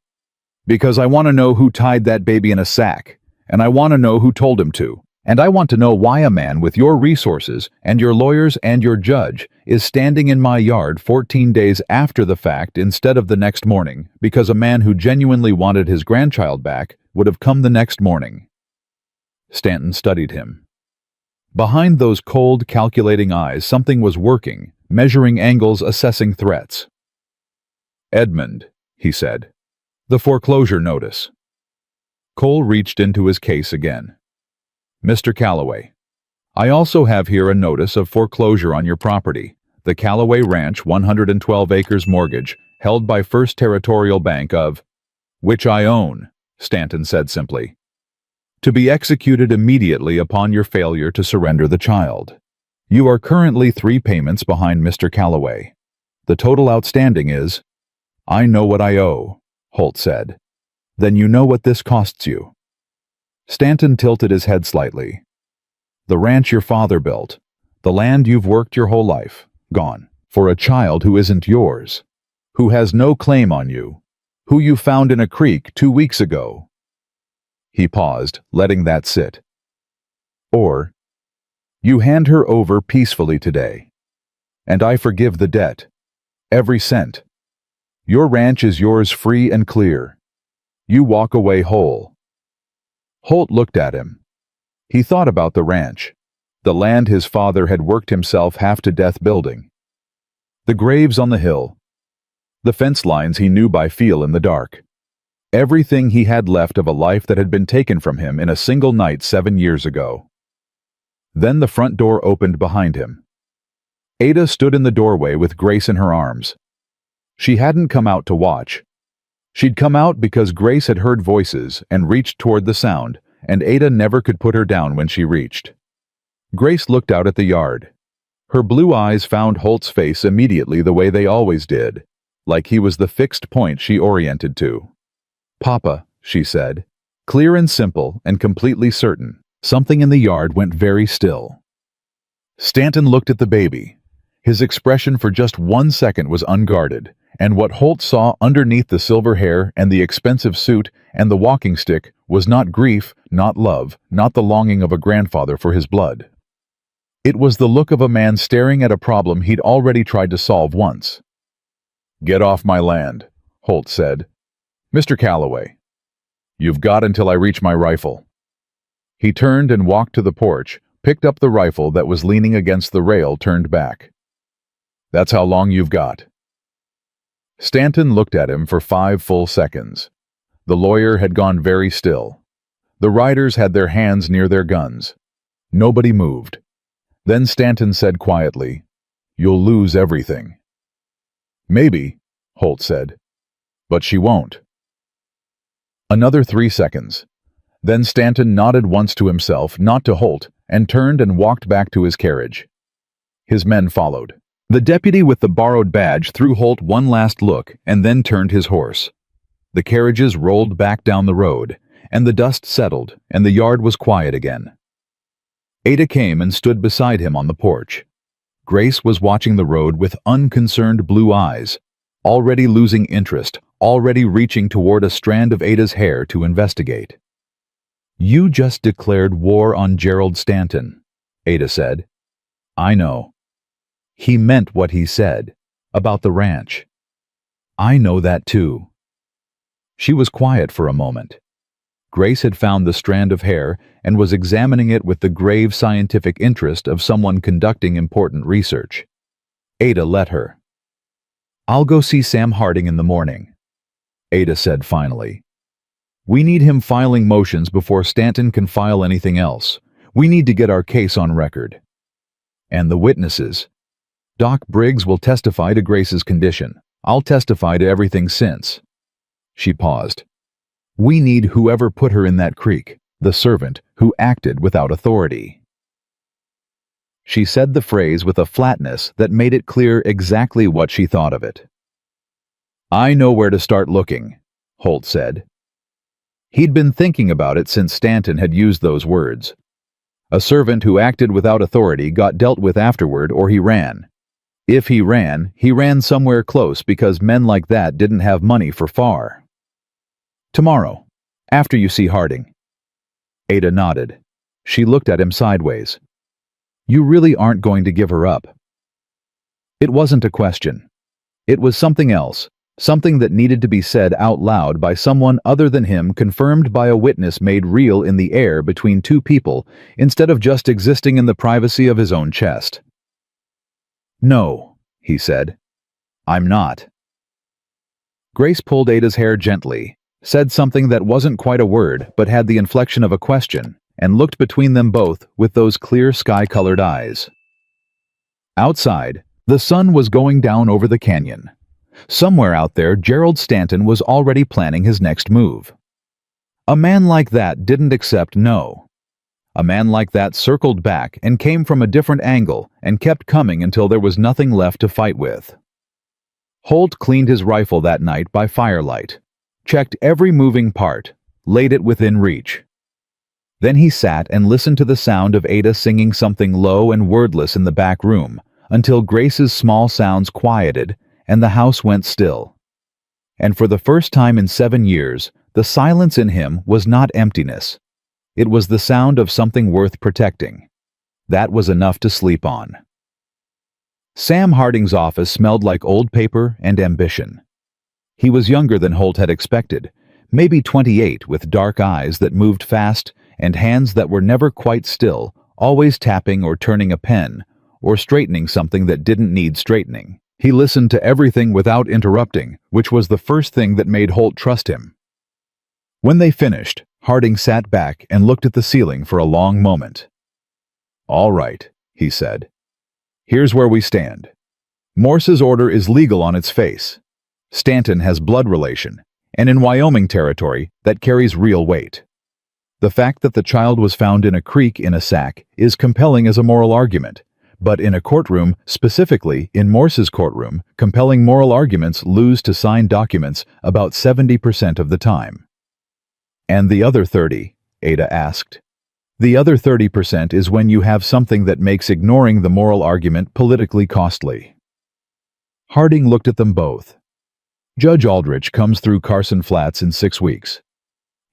Because I want to know who tied that baby in a sack, and I want to know who told him to, and I want to know why a man with your resources and your lawyers and your judge is standing in my yard 14 days after the fact instead of the next morning, because a man who genuinely wanted his grandchild back would have come the next morning. Stanton studied him. Behind those cold, calculating eyes, something was working, measuring angles, assessing threats. Edmund, he said. The foreclosure notice. Cole reached into his case again. Mr. Calloway, I also have here a notice of foreclosure on your property, the Calloway Ranch 112 acres mortgage, held by First Territorial Bank of, which I own, Stanton said simply. To be executed immediately upon your failure to surrender the child. You are currently 3 payments behind Mr. Calloway. The total outstanding is, I know what I owe, Holt said. Then you know what this costs you. Stanton tilted his head slightly. The ranch your father built, the land you've worked your whole life, gone, for a child who isn't yours, who has no claim on you, who you found in a creek 2 weeks ago. He paused, letting that sit. Or, you hand her over peacefully today, and I forgive the debt, every cent. Your ranch is yours free and clear. You walk away whole. Holt looked at him. He thought about the ranch, the land his father had worked himself half to death building, the graves on the hill, the fence lines he knew by feel in the dark. Everything he had left of a life that had been taken from him in a single night 7 years ago. Then the front door opened behind him. Ada stood in the doorway with Grace in her arms. She hadn't come out to watch. She'd come out because Grace had heard voices and reached toward the sound, and Ada never could put her down when she reached. Grace looked out at the yard. Her blue eyes found Holt's face immediately the way they always did, like he was the fixed point she oriented to. Papa, she said, clear and simple and completely certain. Something in the yard went very still. Stanton looked at the baby. His expression for just 1 second was unguarded, and what Holt saw underneath the silver hair and the expensive suit and the walking stick was not grief, not love, not the longing of a grandfather for his blood. It was the look of a man staring at a problem he'd already tried to solve once. Get off my land, Holt said. Mr. Calloway, you've got until I reach my rifle. He turned and walked to the porch, picked up the rifle that was leaning against the rail, turned back. That's how long you've got. Stanton looked at him for 5 full seconds. The lawyer had gone very still. The riders had their hands near their guns. Nobody moved. Then Stanton said quietly, You'll lose everything. Maybe, Holt said, but she won't. Another 3 seconds. Then Stanton nodded once to himself, not to Holt, and turned and walked back to his carriage. His men followed. The deputy with the borrowed badge threw Holt one last look and then turned his horse. The carriages rolled back down the road, and the dust settled, and the yard was quiet again. Ada came and stood beside him on the porch. Grace was watching the road with unconcerned blue eyes, already losing interest, already reaching toward a strand of Ada's hair to investigate. You just declared war on Gerald Stanton, Ada said. I know. He meant what he said, about the ranch. I know that too. She was quiet for a moment. Grace had found the strand of hair and was examining it with the grave scientific interest of someone conducting important research. Ada let her. I'll go see Sam Harding in the morning, Ada said finally. We need him filing motions before Stanton can file anything else. We need to get our case on record. And the witnesses. Doc Briggs will testify to Grace's condition. I'll testify to everything since. She paused. We need whoever put her in that creek, the servant who acted without authority. She said the phrase with a flatness that made it clear exactly what she thought of it. I know where to start looking, Holt said. He'd been thinking about it since Stanton had used those words. A servant who acted without authority got dealt with afterward, or he ran. If he ran somewhere close because men like that didn't have money for far. Tomorrow, after you see Harding. Ada nodded. She looked at him sideways. You really aren't going to give her up. It wasn't a question. It was something else, something that needed to be said out loud by someone other than him, confirmed by a witness made real in the air between two people instead of just existing in the privacy of his own chest. No, he said. I'm not. Grace pulled Ada's hair gently, said something that wasn't quite a word but had the inflection of a question, and looked between them both with those clear sky-colored eyes. Outside, the sun was going down over the canyon. Somewhere out there, Gerald Stanton was already planning his next move. A man like that didn't accept no. A man like that circled back and came from a different angle and kept coming until there was nothing left to fight with. Holt cleaned his rifle that night by firelight, checked every moving part, laid it within reach. Then he sat and listened to the sound of Ada singing something low and wordless in the back room until Grace's small sounds quieted and the house went still. And for the first time in 7 years, the silence in him was not emptiness. It was the sound of something worth protecting. That was enough to sleep on. Sam Harding's office smelled like old paper and ambition. He was younger than Holt had expected, maybe 28, with dark eyes that moved fast and hands that were never quite still, always tapping or turning a pen, or straightening something that didn't need straightening. He listened to everything without interrupting, which was the first thing that made Holt trust him. When they finished, Harding sat back and looked at the ceiling for a long moment. All right, he said. Here's where we stand. Morse's order is legal on its face. Stanton has blood relation, and in Wyoming territory, that carries real weight. The fact that the child was found in a creek in a sack is compelling as a moral argument, but in a courtroom, specifically in Morse's courtroom, compelling moral arguments lose to signed documents about 70% of the time. And the other 30, Ada asked. The other 30% is when you have something that makes ignoring the moral argument politically costly. Harding looked at them both. Judge Aldrich comes through Carson Flats in 6 weeks.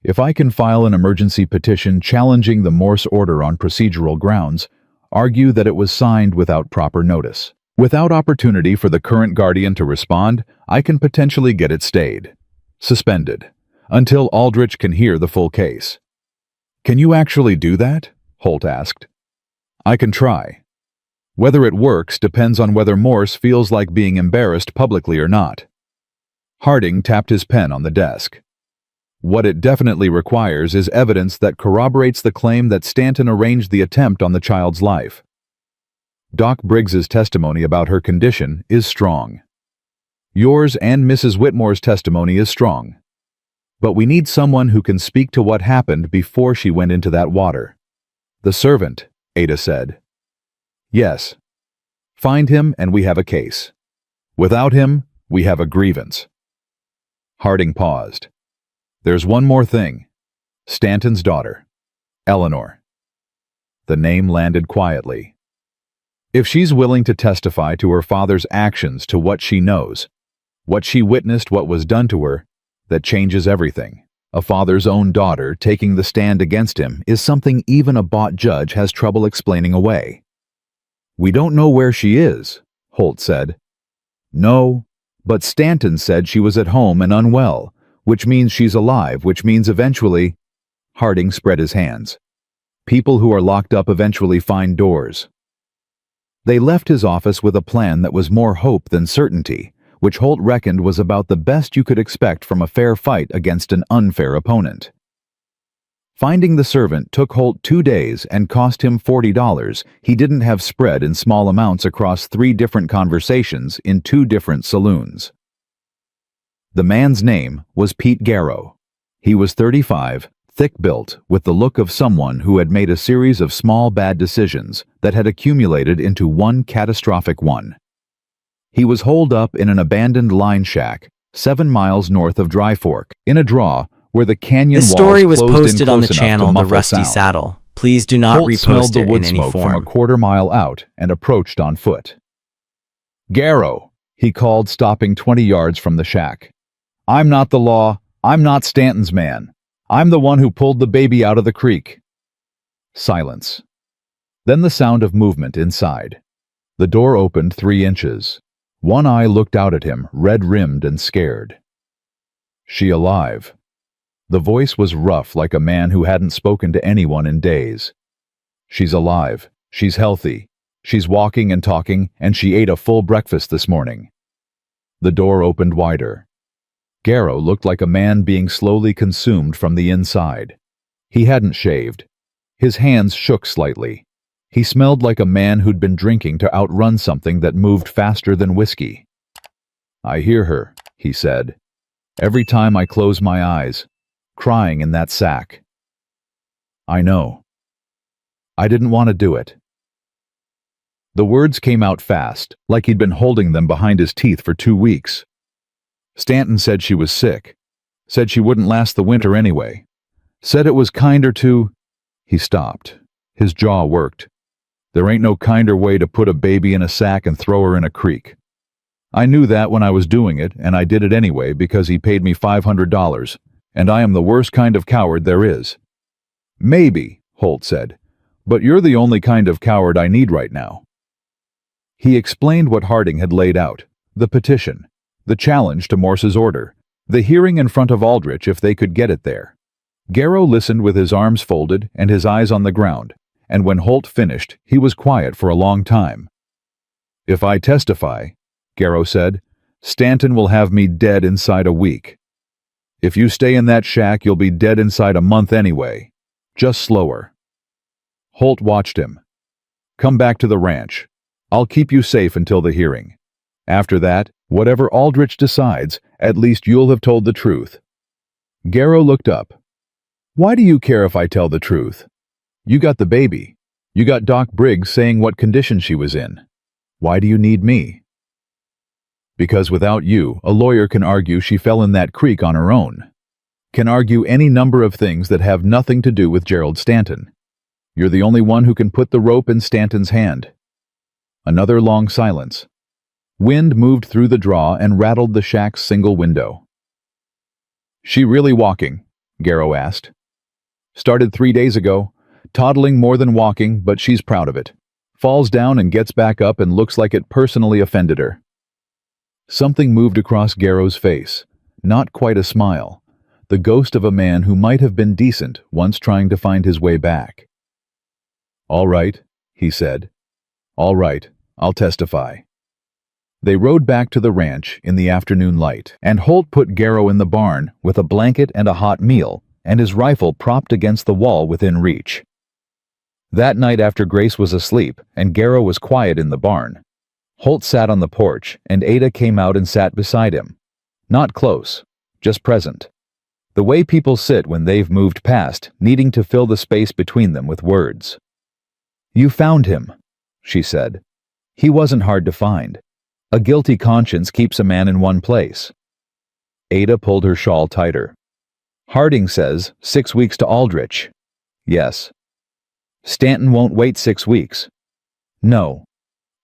If I can file an emergency petition challenging the Morse order on procedural grounds, argue that it was signed without proper notice, without opportunity for the current guardian to respond, I can potentially get it stayed, suspended, until Aldrich can hear the full case. Can you actually do that? Holt asked. I can try. Whether it works depends on whether Morse feels like being embarrassed publicly or not. Harding tapped his pen on the desk. What it definitely requires is evidence that corroborates the claim that Stanton arranged the attempt on the child's life. Doc Briggs's testimony about her condition is strong. Yours and Mrs. Whitmore's testimony is strong. But we need someone who can speak to what happened before she went into that water. The servant, Ada said. Yes. Find him and we have a case. Without him, we have a grievance. Harding paused. There's one more thing. Stanton's daughter, Eleanor. The name landed quietly. If she's willing to testify to her father's actions, to what she knows, what she witnessed, what was done to her, that changes everything. A father's own daughter taking the stand against him is something even a bought judge has trouble explaining away. "We don't know where she is," Holt said. "No, but Stanton said she was at home and unwell, which means she's alive, which means eventually—" Harding spread his hands. "People who are locked up eventually find doors." They left his office with a plan that was more hope than certainty, which Holt reckoned was about the best you could expect from a fair fight against an unfair opponent. Finding the servant took Holt 2 days and cost him $40 he didn't have spread in small amounts across 3 different conversations in 2 different saloons. The man's name was Pete Garrow. He was 35, thick-built, with the look of someone who had made a series of small bad decisions that had accumulated into one catastrophic one. He was holed up in an abandoned line shack 7 miles north of Dry Fork, in a draw where the canyon This walls story was closed in posted on the close enough to channel The muffle Rusty sound. Saddle. Please do not Holt smelled repost the it wood in any smoke from a form. quarter-mile out and approached on foot. "Garrow," he called, stopping 20 yards from the shack. "I'm not the law. I'm not Stanton's man. I'm the one who pulled the baby out of the creek." Silence. Then the sound of movement inside. The door opened 3 inches. One eye looked out at him, red-rimmed and scared. "She alive?" The voice was rough, like a man who hadn't spoken to anyone in days. "She's alive. She's healthy. She's walking and talking, and she ate a full breakfast this morning." The door opened wider. Garrow looked like a man being slowly consumed from the inside. He hadn't shaved. His hands shook slightly. He smelled like a man who'd been drinking to outrun something that moved faster than whiskey. "I hear her," he said. "Every time I close my eyes. Crying in that sack." "I know. I didn't want to do it." The words came out fast, like he'd been holding them behind his teeth for 2 weeks. "Stanton said she was sick. Said she wouldn't last the winter anyway. Said it was kinder to—" He stopped. His jaw worked. "There ain't no kinder way to put a baby in a sack and throw her in a creek. I knew that when I was doing it, and I did it anyway because he paid me $500, and I am the worst kind of coward there is." "Maybe," Holt said, "but you're the only kind of coward I need right now." He explained what Harding had laid out: the petition, the challenge to Morse's order, the hearing in front of Aldrich if they could get it there. Garrow listened with his arms folded and his eyes on the ground, and when Holt finished, he was quiet for a long time. "If I testify," Garrow said, "Stanton will have me dead inside a week. If you stay in that shack, you'll be dead inside a month anyway. Just slower." Holt watched him. "Come back to the ranch. I'll keep you safe until the hearing. After that, whatever Aldrich decides, at least you'll have told the truth." Garrow looked up. "Why do you care if I tell the truth? You got the baby. You got Doc Briggs saying what condition she was in. Why do you need me?" "Because without you, a lawyer can argue she fell in that creek on her own. Can argue any number of things that have nothing to do with Gerald Stanton. You're the only one who can put the rope in Stanton's hand." Another long silence. Wind moved through the draw and rattled the shack's single window. "She really walking?" Garrow asked. "Started 3 days ago. Toddling more than walking, but she's proud of it. Falls down and gets back up and looks like it personally offended her." Something moved across Garrow's face. Not quite a smile. The ghost of a man who might have been decent once trying to find his way back. "All right," he said. "All right, I'll testify." They rode back to the ranch in the afternoon light, and Holt put Garrow in the barn with a blanket and a hot meal, and his rifle propped against the wall within reach. That night after Grace was asleep and Garrow was quiet in the barn, Holt sat on the porch and Ada came out and sat beside him. Not close, just present. The way people sit when they've moved past, needing to fill the space between them with words. "You found him," she said. "He wasn't hard to find. A guilty conscience keeps a man in one place." Ada pulled her shawl tighter. "Harding says 6 weeks to Aldrich." "Yes." "Stanton won't wait 6 weeks." "No."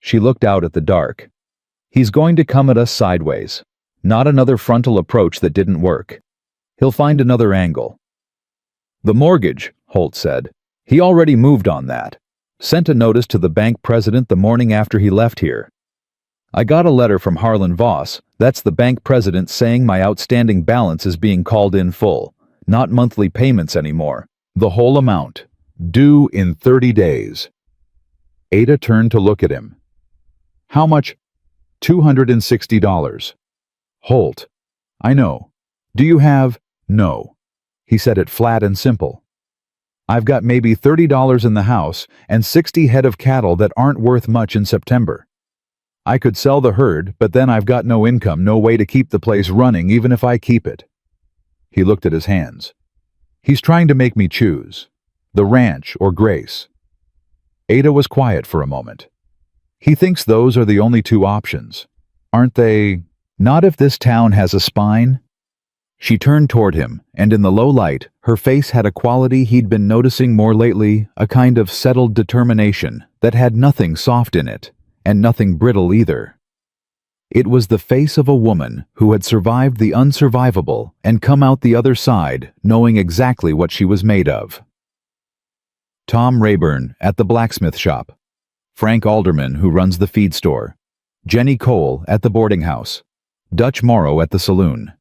She looked out at the dark. "He's going to come at us sideways. Not another frontal approach that didn't work. He'll find another angle. The mortgage, Holt said. He already moved on that. Sent a notice to the bank president the morning after he left here. I got a letter from Harlan Voss, that's the bank president, saying my outstanding balance is being called in full, not monthly payments anymore. The whole amount, due in 30 days. Ada turned to look at him. How much? $260. Holt. I know. Do you have? No. He said it flat and simple. I've got maybe $30 in the house and 60 head of cattle that aren't worth much in September. I could sell the herd, but then I've got no income, no way to keep the place running even if I keep it. He looked at his hands. He's trying to make me choose. The ranch or Grace. Ada was quiet for a moment. He thinks those are the only two options. Aren't they? Not if this town has a spine. She turned toward him, and in the low light, her face had a quality he'd been noticing more lately, a kind of settled determination that had nothing soft in it, and nothing brittle either. It was the face of a woman who had survived the unsurvivable and come out the other side knowing exactly what she was made of. Tom Rayburn at the blacksmith shop. Frank Alderman, who runs the feed store. Jenny Cole at the boarding house. Dutch Morrow at the saloon.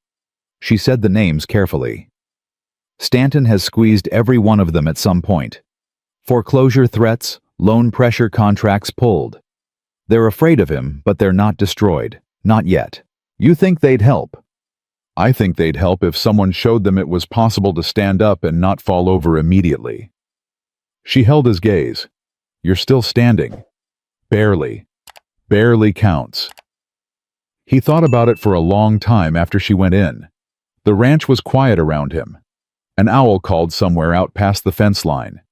She said the names carefully. Stanton has squeezed every one of them at some point. Foreclosure threats, loan pressure contracts pulled. They're afraid of him, but they're not destroyed. Not yet. You think they'd help? I think they'd help if someone showed them it was possible to stand up and not fall over immediately. She held his gaze. You're still standing. Barely. Barely counts. He thought about it for a long time after she went in. The ranch was quiet around him. An owl called somewhere out past the fence line.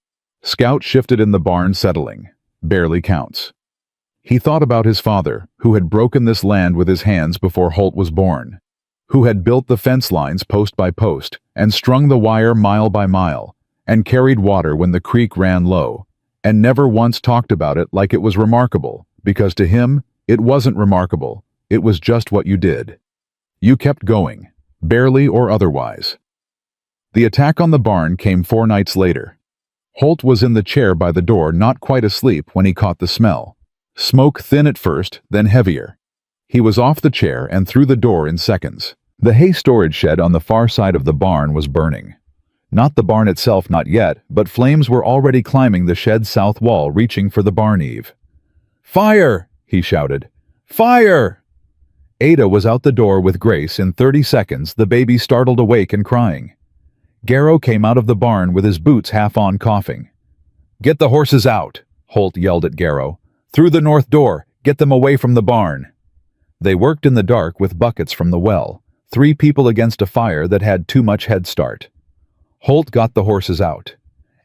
Scout shifted in the barn, settling. Barely counts. He thought about his father, who had broken this land with his hands before Holt was born, who had built the fence lines post by post and strung the wire mile by mile, and carried water when the creek ran low, and never once talked about it like it was remarkable, because to him, it wasn't remarkable, it was just what you did. You kept going, barely or otherwise. The attack on the barn came 4 nights later. Holt was in the chair by the door, not quite asleep, when he caught the smell. Smoke thin at first, then heavier. He was off the chair and through the door in seconds. The hay storage shed on the far side of the barn was burning. Not the barn itself, not yet, but flames were already climbing the shed's south wall, reaching for the barn eave. "Fire!" he shouted. "Fire!" Ada was out the door with Grace in 30 seconds, the baby startled awake and crying. Garrow came out of the barn with his boots half on, coughing. "Get the horses out!" Holt yelled at Garrow. "Through the north door! Get them away from the barn!" They worked in the dark with buckets from the well, 3 people against a fire that had too much head start. Holt got the horses out.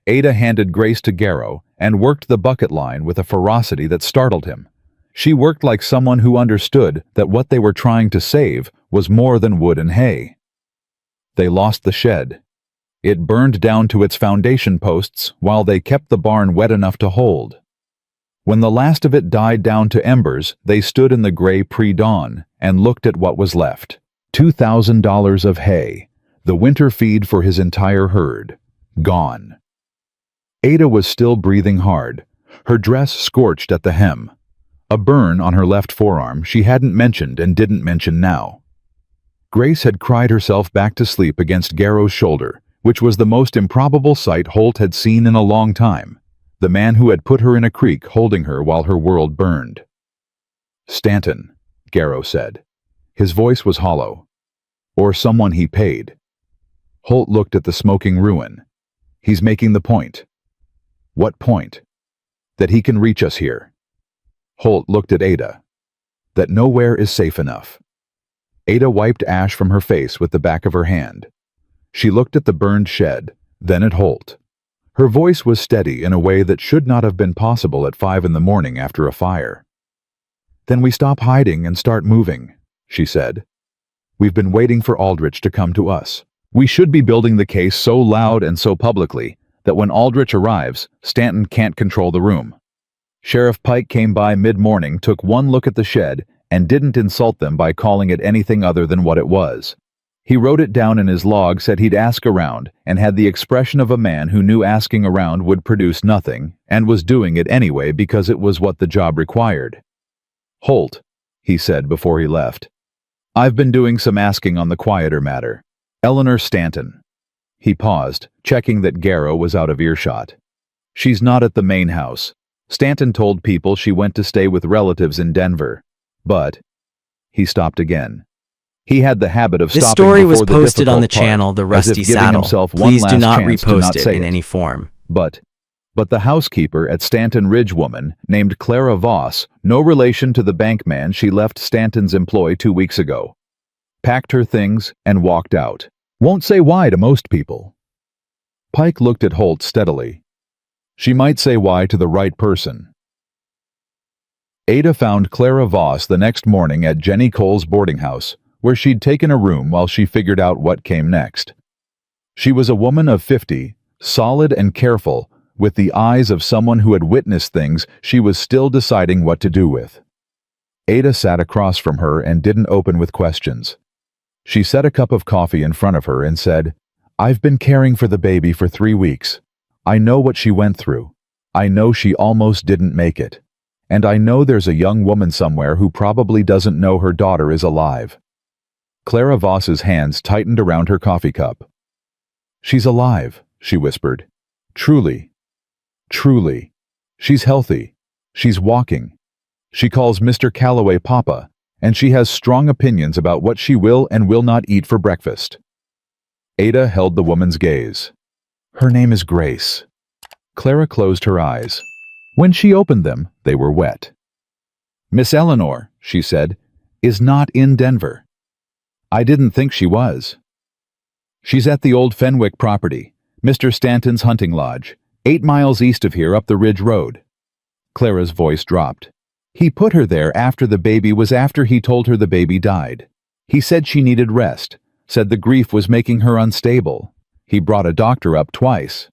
Ada handed Grace to Garrow and worked the bucket line with a ferocity that startled him. She worked like someone who understood that what they were trying to save was more than wood and hay. They lost the shed. It burned down to its foundation posts while they kept the barn wet enough to hold. When the last of it died down to embers, they stood in the gray pre-dawn and looked at what was left. $2,000 of hay, the winter feed for his entire herd, gone. Ada was still breathing hard, her dress scorched at the hem. A burn on her left forearm she hadn't mentioned and didn't mention now. Grace had cried herself back to sleep against Garrow's shoulder, which was the most improbable sight Holt had seen in a long time. The man who had put her in a creek holding her while her world burned. "Stanton," Garrow said. His voice was hollow. "Or someone he paid." Holt looked at the smoking ruin. "He's making the point." "What point?" "That he can reach us here." Holt looked at Ada. "That nowhere is safe enough." Ada wiped ash from her face with the back of her hand. She looked at the burned shed, then at Holt. Her voice was steady in a way that should not have been possible at 5 in the morning after a fire. "Then we stop hiding and start moving," she said. "We've been waiting for Aldrich to come to us. We should be building the case so loud and so publicly that when Aldrich arrives, Stanton can't control the room." Sheriff Pike came by mid-morning, took one look at the shed, and didn't insult them by calling it anything other than what it was. He wrote it down in his log, said he'd ask around, and had the expression of a man who knew asking around would produce nothing, and was doing it anyway because it was what the job required. "Holt," he said before he left. "I've been doing some asking on the quieter matter. Eleanor Stanton." He paused, checking that Garrow was out of earshot. "She's not at the main house. Stanton told people she went to stay with relatives in Denver. But—" He stopped again. He had the habit of This stopping story before was the posted on the difficult part, channel The as if Rusty giving Saddle. himself one Please do last not chance to repost not it say in it. any form. But the housekeeper at Stanton Ridge woman, named Clara Voss, no relation to the bankman she left Stanton's employ 2 weeks ago, packed her things and walked out. Won't say why to most people. Pike looked at Holt steadily. She might say why to the right person. Ada found Clara Voss the next morning at Jenny Cole's boarding house, where she'd taken a room while she figured out what came next. She was a woman of 50, solid and careful, with the eyes of someone who had witnessed things she was still deciding what to do with. Ada sat across from her and didn't open with questions. She set a cup of coffee in front of her and said, "I've been caring for the baby for 3 weeks. I know what she went through. I know she almost didn't make it. And I know there's a young woman somewhere who probably doesn't know her daughter is alive." Clara Voss's hands tightened around her coffee cup. "She's alive," she whispered. "Truly. Truly. She's healthy. She's walking. She calls Mr. Calloway Papa, and she has strong opinions about what she will and will not eat for breakfast." Ada held the woman's gaze. "Her name is Grace." Clara closed her eyes. When she opened them, they were wet. "Miss Eleanor," she said, "is not in Denver. I didn't think she was. She's at the old Fenwick property, Mr. Stanton's hunting lodge, 8 miles east of here up the Ridge Road." Clara's voice dropped. "He put her there after he told her the baby died. He said she needed rest, said the grief was making her unstable. He brought a doctor up twice."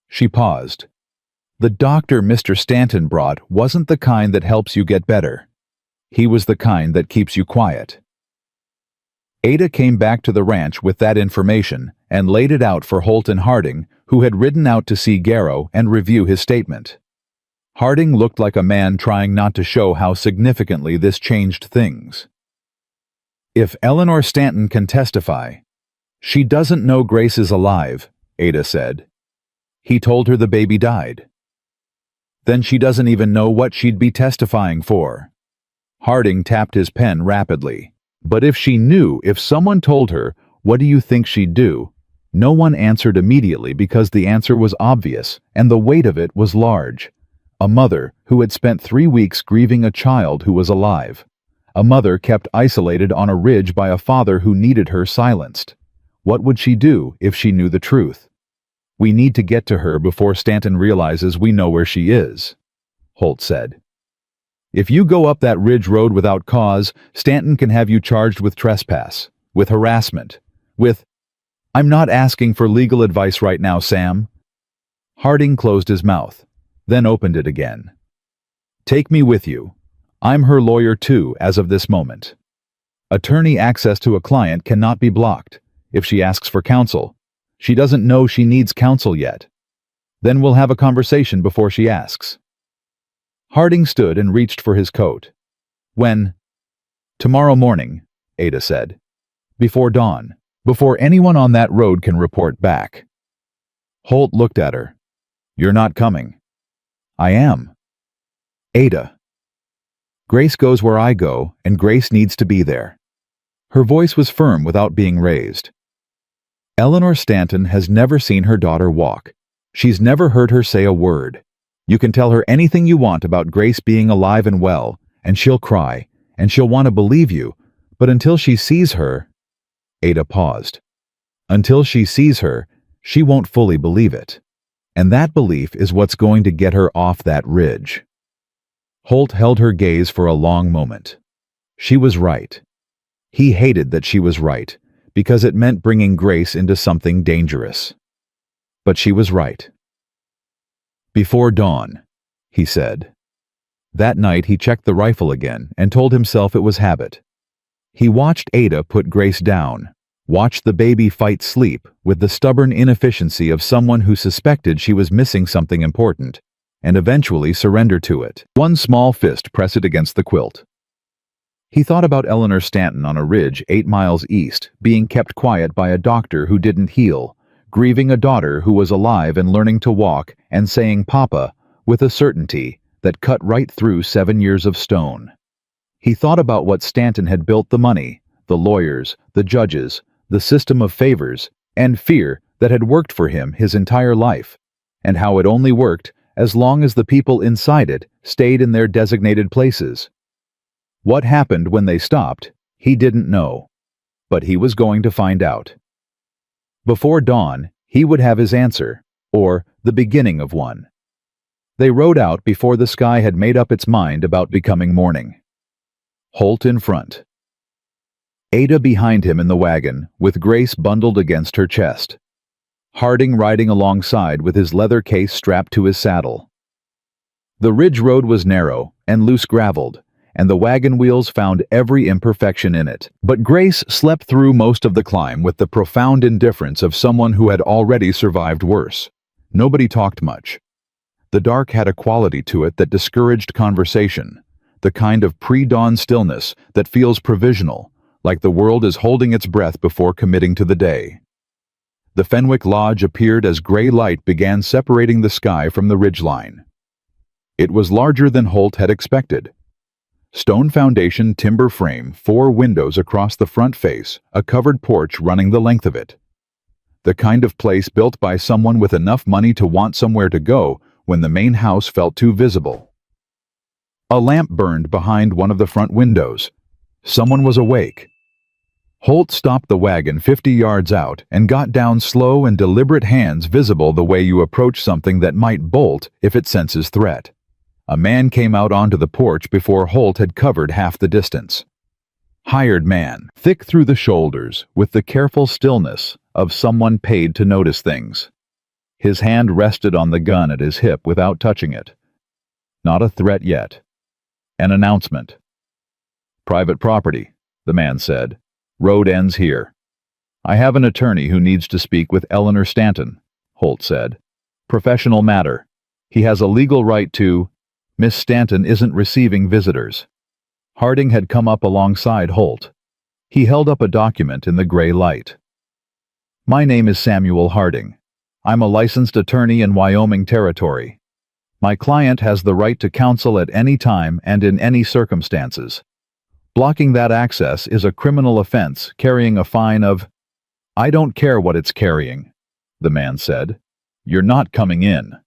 She paused. "The doctor Mr. Stanton brought wasn't the kind that helps you get better. He was the kind that keeps you quiet." Ada came back to the ranch with that information and laid it out for Holt and Harding, who had ridden out to see Garrow and review his statement. Harding looked like a man trying not to show how significantly this changed things. "If Eleanor Stanton can testify—" "She doesn't know Grace is alive," Ada said. "He told her the baby died." "Then she doesn't even know what she'd be testifying for." Harding tapped his pen rapidly. "But if she knew, if someone told her, what do you think she'd do?" No one answered immediately because the answer was obvious and the weight of it was large. A mother who had spent 3 weeks grieving a child who was alive. A mother kept isolated on a ridge by a father who needed her silenced. What would she do if she knew the truth? "We need to get to her before Stanton realizes we know where she is," Holt said. "If you go up that ridge road without cause, Stanton can have you charged with trespass, with harassment, with—" "I'm not asking for legal advice right now, Sam." Harding closed his mouth, then opened it again. "Take me with you. I'm her lawyer too, as of this moment. Attorney access to a client cannot be blocked. If she asks for counsel, she doesn't know she needs counsel yet. Then we'll have a conversation before she asks." Harding stood and reached for his coat. "When?" "Tomorrow morning," Ada said. "Before dawn. Before anyone on that road can report back." Holt looked at her. "You're not coming." "I am." "Ada." "Grace goes where I go, and Grace needs to be there." Her voice was firm without being raised. "Eleanor Stanton has never seen her daughter walk. She's never heard her say a word. You can tell her anything you want about Grace being alive and well, and she'll cry, and she'll want to believe you, but until she sees her—" Ada paused. "Until she sees her, she won't fully believe it. And that belief is what's going to get her off that ridge." Holt held her gaze for a long moment. She was right. He hated that she was right, because it meant bringing Grace into something dangerous. But she was right. "Before dawn," he said. That night he checked the rifle again and told himself it was habit. He watched Ada put Grace down, watched the baby fight sleep with the stubborn inefficiency of someone who suspected she was missing something important, and eventually surrender to it. One small fist pressed it against the quilt. He thought about Eleanor Stanton on a ridge 8 miles east, being kept quiet by a doctor who didn't heal, grieving a daughter who was alive and learning to walk, and saying "Papa" with a certainty that cut right through 7 years of stone. He thought about what Stanton had built: the money, the lawyers, the judges, the system of favors, and fear that had worked for him his entire life, and how it only worked as long as the people inside it stayed in their designated places. What happened when they stopped, he didn't know, but he was going to find out. Before dawn, he would have his answer, or the beginning of one. They rode out before the sky had made up its mind about becoming morning. Holt in front. Ada behind him in the wagon, with Grace bundled against her chest. Harding riding alongside with his leather case strapped to his saddle. The ridge road was narrow and loose-graveled, and the wagon wheels found every imperfection in it. But Grace slept through most of the climb with the profound indifference of someone who had already survived worse. Nobody talked much. The dark had a quality to it that discouraged conversation, the kind of pre-dawn stillness that feels provisional, like the world is holding its breath before committing to the day. The Fenwick Lodge appeared as gray light began separating the sky from the ridgeline. It was larger than Holt had expected. Stone foundation, timber frame, 4 windows across the front face, a covered porch running the length of it. The kind of place built by someone with enough money to want somewhere to go when the main house felt too visible. A lamp burned behind one of the front windows. Someone was awake. Holt stopped the wagon 50 yards out and got down, slow and deliberate, hands visible the way you approach something that might bolt if it senses threat. A man came out onto the porch before Holt had covered half the distance. Hired man, thick through the shoulders, with the careful stillness of someone paid to notice things. His hand rested on the gun at his hip without touching it. Not a threat yet. An announcement. "Private property," the man said. "Road ends here." "I have an attorney who needs to speak with Eleanor Stanton," Holt said. "Professional matter. He has a legal right to—" "Miss Stanton isn't receiving visitors." Harding had come up alongside Holt. He held up a document in the gray light. "My name is Samuel Harding. I'm a licensed attorney in Wyoming Territory. My client has the right to counsel at any time and in any circumstances. Blocking that access is a criminal offense, carrying a fine of—" "I don't care what it's carrying," the man said. "You're not coming in."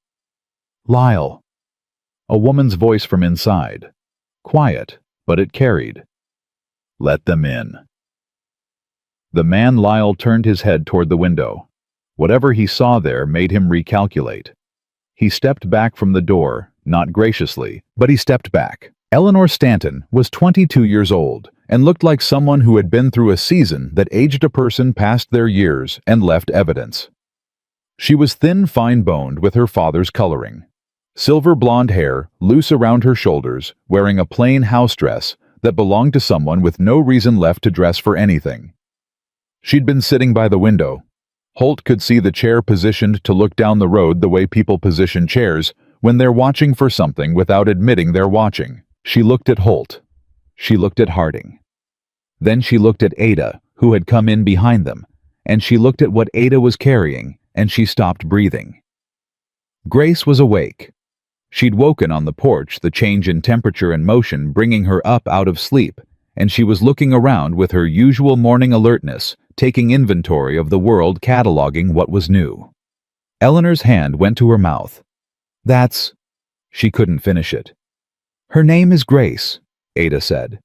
"Lyle." A woman's voice from inside. Quiet, but it carried. "Let them in." The man Lyle turned his head toward the window. Whatever he saw there made him recalculate. He stepped back from the door, not graciously, but he stepped back. Eleanor Stanton was 22 years old and looked like someone who had been through a season that aged a person past their years and left evidence. She was thin, fine-boned with her father's coloring. Silver blonde hair, loose around her shoulders, wearing a plain house dress that belonged to someone with no reason left to dress for anything. She'd been sitting by the window. Holt could see the chair positioned to look down the road the way people position chairs when they're watching for something without admitting they're watching. She looked at Holt. She looked at Harding. Then she looked at Ada, who had come in behind them, and she looked at what Ada was carrying, and she stopped breathing. Grace was awake. She'd woken on the porch, the change in temperature and motion bringing her up out of sleep, and she was looking around with her usual morning alertness, taking inventory of the world, cataloging what was new. Eleanor's hand went to her mouth. "That's—" She couldn't finish it. "Her name is Grace," Ada said.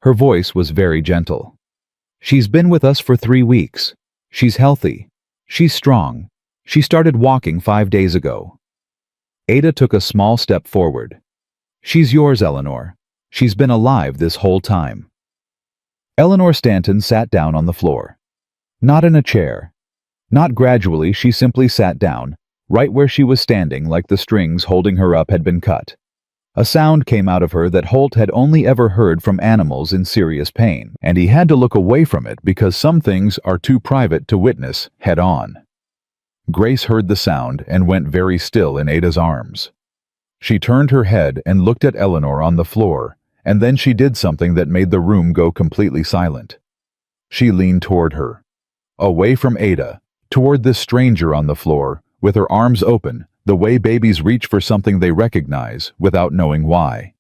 Her voice was very gentle. "She's been with us for 3 weeks. She's healthy. She's strong. She started walking 5 days ago." Ada took a small step forward. "She's yours, Eleanor. She's been alive this whole time." Eleanor Stanton sat down on the floor. Not in a chair. Not gradually, she simply sat down, right where she was standing, like the strings holding her up had been cut. A sound came out of her that Holt had only ever heard from animals in serious pain, and he had to look away from it because some things are too private to witness head-on. Grace heard the sound and went very still in Ada's arms. She turned her head and looked at Eleanor on the floor, and then she did something that made the room go completely silent. She leaned toward her, away from Ada, toward this stranger on the floor, with her arms open, the way babies reach for something they recognize without knowing why.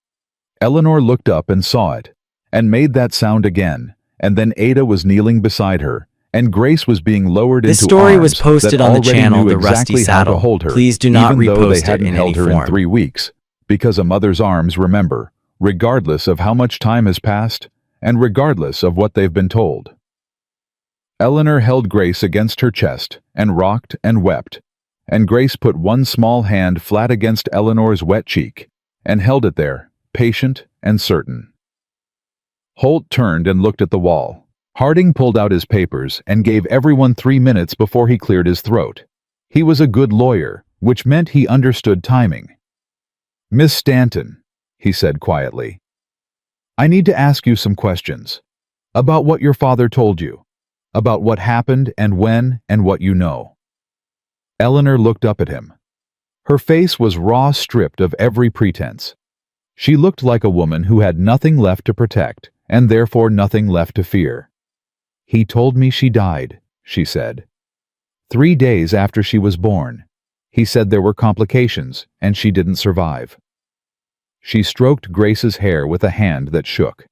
Eleanor looked up and saw it, and made that sound again, and then Ada was kneeling beside her, and Grace was being lowered This into story arms was posted that on the already channel knew The Rusty exactly how to Saddle. hold her, Please do not even though they repost it hadn't in held any her in form. 3 weeks, because a mother's arms remember, regardless of how much time has passed, and regardless of what they've been told. Eleanor held Grace against her chest and rocked and wept, and Grace put one small hand flat against Eleanor's wet cheek and held it there, patient and certain. Holt turned and looked at the wall. Harding pulled out his papers and gave everyone 3 minutes before he cleared his throat. He was a good lawyer, which meant he understood timing. "Miss Stanton," he said quietly, "I need to ask you some questions. About what your father told you. About what happened and when and what you know." Eleanor looked up at him. Her face was raw, stripped of every pretense. She looked like a woman who had nothing left to protect and therefore nothing left to fear. "He told me she died," she said. 3 days after she was born. He said there were complications and she didn't survive. She stroked Grace's hair with a hand that shook.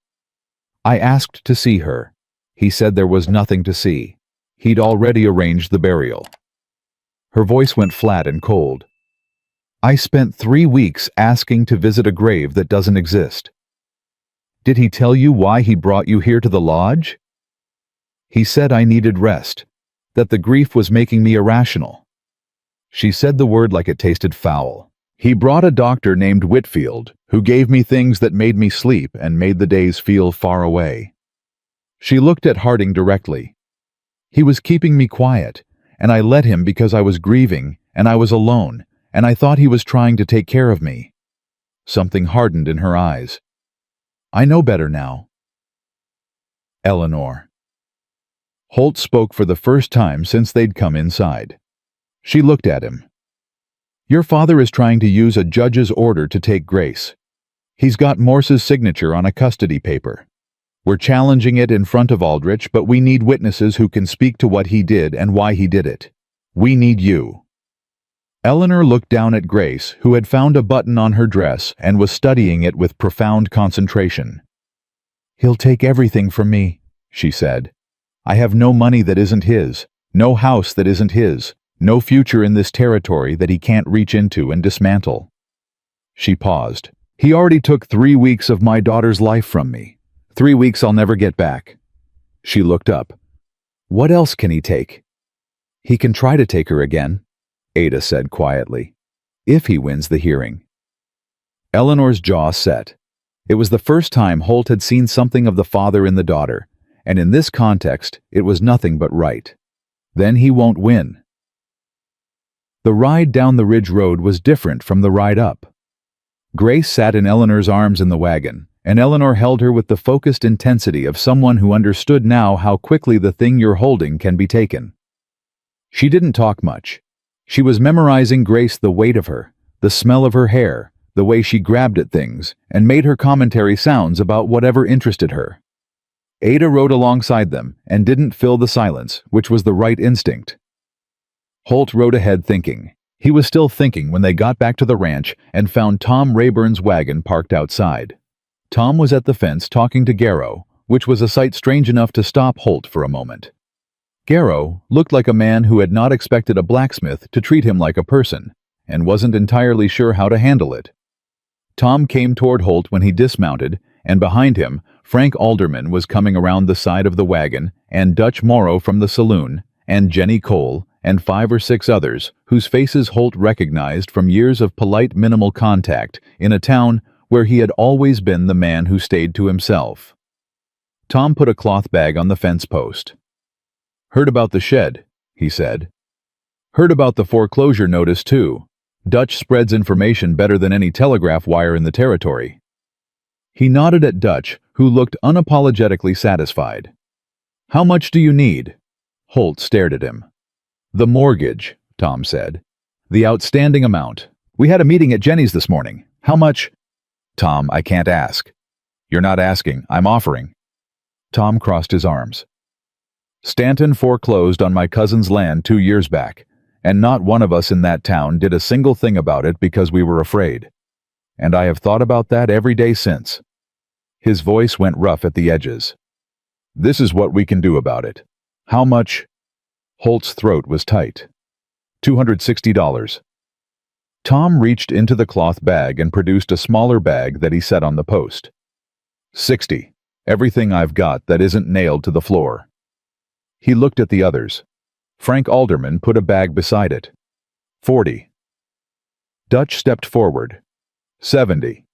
"I asked to see her. He said there was nothing to see. He'd already arranged the burial." Her voice went flat and cold. "I spent 3 weeks asking to visit a grave that doesn't exist. Did he tell you why he brought you here to the lodge?" "He said I needed rest, that the grief was making me irrational." She said the word like it tasted foul. "He brought a doctor named Whitfield, who gave me things that made me sleep and made the days feel far away." She looked at Harding directly. "He was keeping me quiet, and I let him because I was grieving, and I was alone, and I thought he was trying to take care of me." Something hardened in her eyes. "I know better now." Eleanor. Holt spoke for the first time since they'd come inside. She looked at him. "Your father is trying to use a judge's order to take Grace. He's got Morse's signature on a custody paper. We're challenging it in front of Aldrich, but we need witnesses who can speak to what he did and why he did it. We need you." Eleanor looked down at Grace, who had found a button on her dress and was studying it with profound concentration. "He'll take everything from me," she said. "I have no money that isn't his, no house that isn't his, no future in this territory that he can't reach into and dismantle." She paused. "He already took 3 weeks of my daughter's life from me. 3 weeks I'll never get back." She looked up. "What else can he take?" "He can try to take her again," Ada said quietly, "if he wins the hearing." Eleanor's jaw set. It was the first time Holt had seen something of the father in the daughter, and in this context, it was nothing but right. Then he won't win. The ride down the ridge road was different from the ride up. Grace sat in Eleanor's arms in the wagon, and Eleanor held her with the focused intensity of someone who understood now how quickly the thing you're holding can be taken. She didn't talk much. She was memorizing Grace, the weight of her, the smell of her hair, the way she grabbed at things, and made her commentary sounds about whatever interested her. Ada rode alongside them and didn't fill the silence, which was the right instinct. Holt rode ahead thinking. He was still thinking when they got back to the ranch and found Tom Rayburn's wagon parked outside. Tom was at the fence talking to Garrow, which was a sight strange enough to stop Holt for a moment. Garrow looked like a man who had not expected a blacksmith to treat him like a person, and wasn't entirely sure how to handle it. Tom came toward Holt when he dismounted, and behind him, Frank Alderman was coming around the side of the wagon, and Dutch Morrow from the saloon, and Jenny Cole, and 5 or 6 others, whose faces Holt recognized from years of polite minimal contact in a town where he had always been the man who stayed to himself. Tom put a cloth bag on the fence post. "Heard about the shed," he said. "Heard about the foreclosure notice, too. Dutch spreads information better than any telegraph wire in the territory. He nodded at Dutch, who looked unapologetically satisfied. How much do you need? Holt stared at him. The mortgage, Tom said. The outstanding amount. We had a meeting at Jenny's this morning. How much? Tom, I can't ask. You're not asking, I'm offering. Tom crossed his arms. Stanton foreclosed on my cousin's land 2 years back, and not one of us in that town did a single thing about it because we were afraid. And I have thought about that every day since. His voice went rough at the edges. This is what we can do about it. How much? Holt's throat was tight. $260. Tom reached into the cloth bag and produced a smaller bag that he set on the post. 60. Everything I've got that isn't nailed to the floor. He looked at the others. Frank Alderman put a bag beside it. 40. Dutch stepped forward. 70.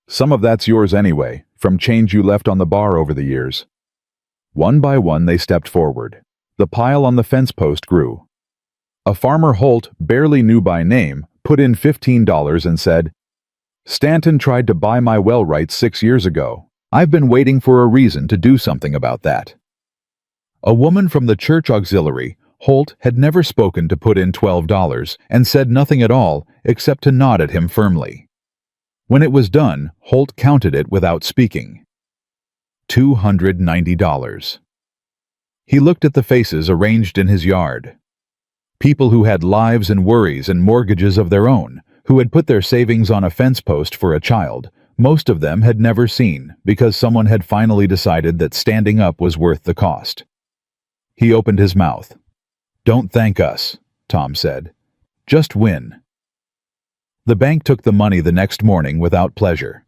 Some of that's yours anyway, from change you left on the bar over the years. One by one they stepped forward. The pile on the fence post grew. A farmer Holt barely knew by name put in $15 and said, Stanton tried to buy my well rights 6 years ago. I've been waiting for a reason to do something about that. A woman from the church auxiliary, Holt had never spoken to, put in $12 and said nothing at all except to nod at him firmly. When it was done, Holt counted it without speaking. $290. He looked at the faces arranged in his yard. People who had lives and worries and mortgages of their own, who had put their savings on a fence post for a child, most of them had never seen because someone had finally decided that standing up was worth the cost. He opened his mouth. Don't thank us, Tom said. Just win. The bank took the money the next morning without pleasure.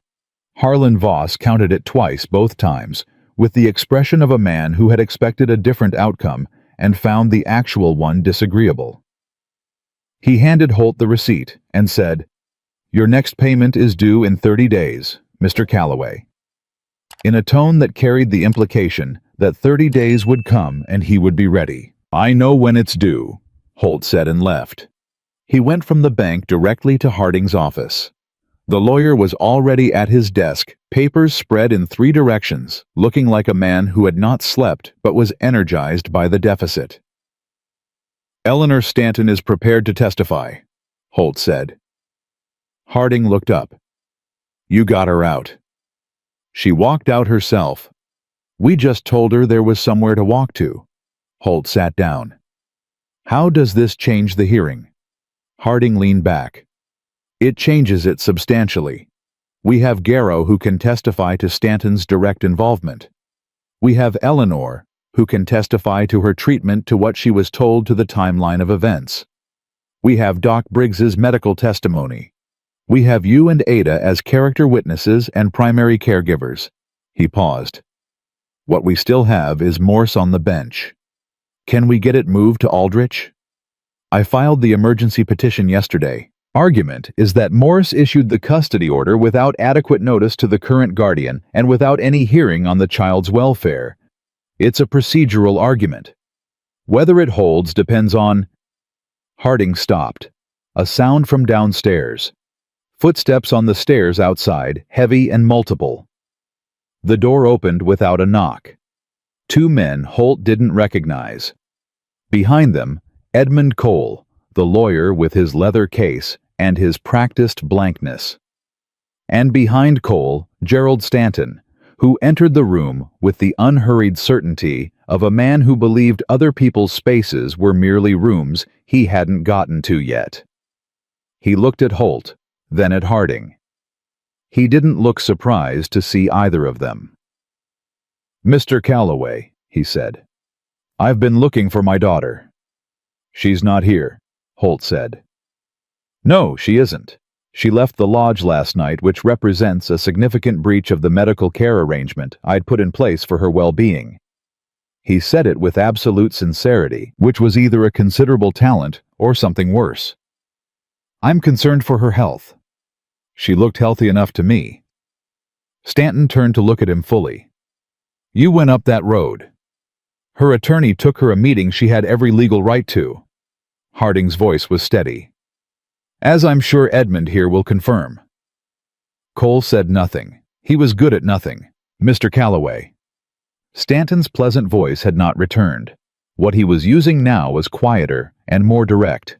Harlan Voss counted it twice both times, with the expression of a man who had expected a different outcome and found the actual one disagreeable. He handed Holt the receipt and said, Your next payment is due in 30 days, Mr. Calloway, in a tone that carried the implication that 30 days would come and he would be ready. I know when it's due, Holt said and left. He went from the bank directly to Harding's office. The lawyer was already at his desk, papers spread in 3 directions, looking like a man who had not slept but was energized by the deficit. Eleanor Stanton is prepared to testify, Holt said. Harding looked up. You got her out. She walked out herself. We just told her there was somewhere to walk to. Holt sat down. How does this change the hearing? Harding leaned back. It changes it substantially. We have Garrow who can testify to Stanton's direct involvement. We have Eleanor who can testify to her treatment to what she was told to the timeline of events. We have Doc Briggs's medical testimony. We have you and Ada as character witnesses and primary caregivers. He paused. What we still have is Morse on the bench. Can we get it moved to Aldrich? I filed the emergency petition yesterday. Argument is that Morse issued the custody order without adequate notice to the current guardian and without any hearing on the child's welfare. It's a procedural argument. Whether it holds depends on... Harding stopped. A sound from downstairs. Footsteps on the stairs outside, heavy and multiple. The door opened without a knock. 2 men Holt didn't recognize. Behind them, Edmund Cole, the lawyer with his leather case and his practiced blankness. And behind Cole, Gerald Stanton, who entered the room with the unhurried certainty of a man who believed other people's spaces were merely rooms he hadn't gotten to yet. He looked at Holt, then at Harding. He didn't look surprised to see either of them. Mr. Calloway, he said, I've been looking for my daughter. She's not here, Holt said. No, she isn't. She left the lodge last night, which represents a significant breach of the medical care arrangement I'd put in place for her well-being. He said it with absolute sincerity, which was either a considerable talent or something worse. I'm concerned for her health. She looked healthy enough to me. Stanton turned to look at him fully. You went up that road. Her attorney took her a meeting she had every legal right to. Harding's voice was steady. as I'm sure Edmund here will confirm. Cole said nothing. He was good at nothing. Mr. Calloway. Stanton's pleasant voice had not returned. What he was using now was quieter and more direct.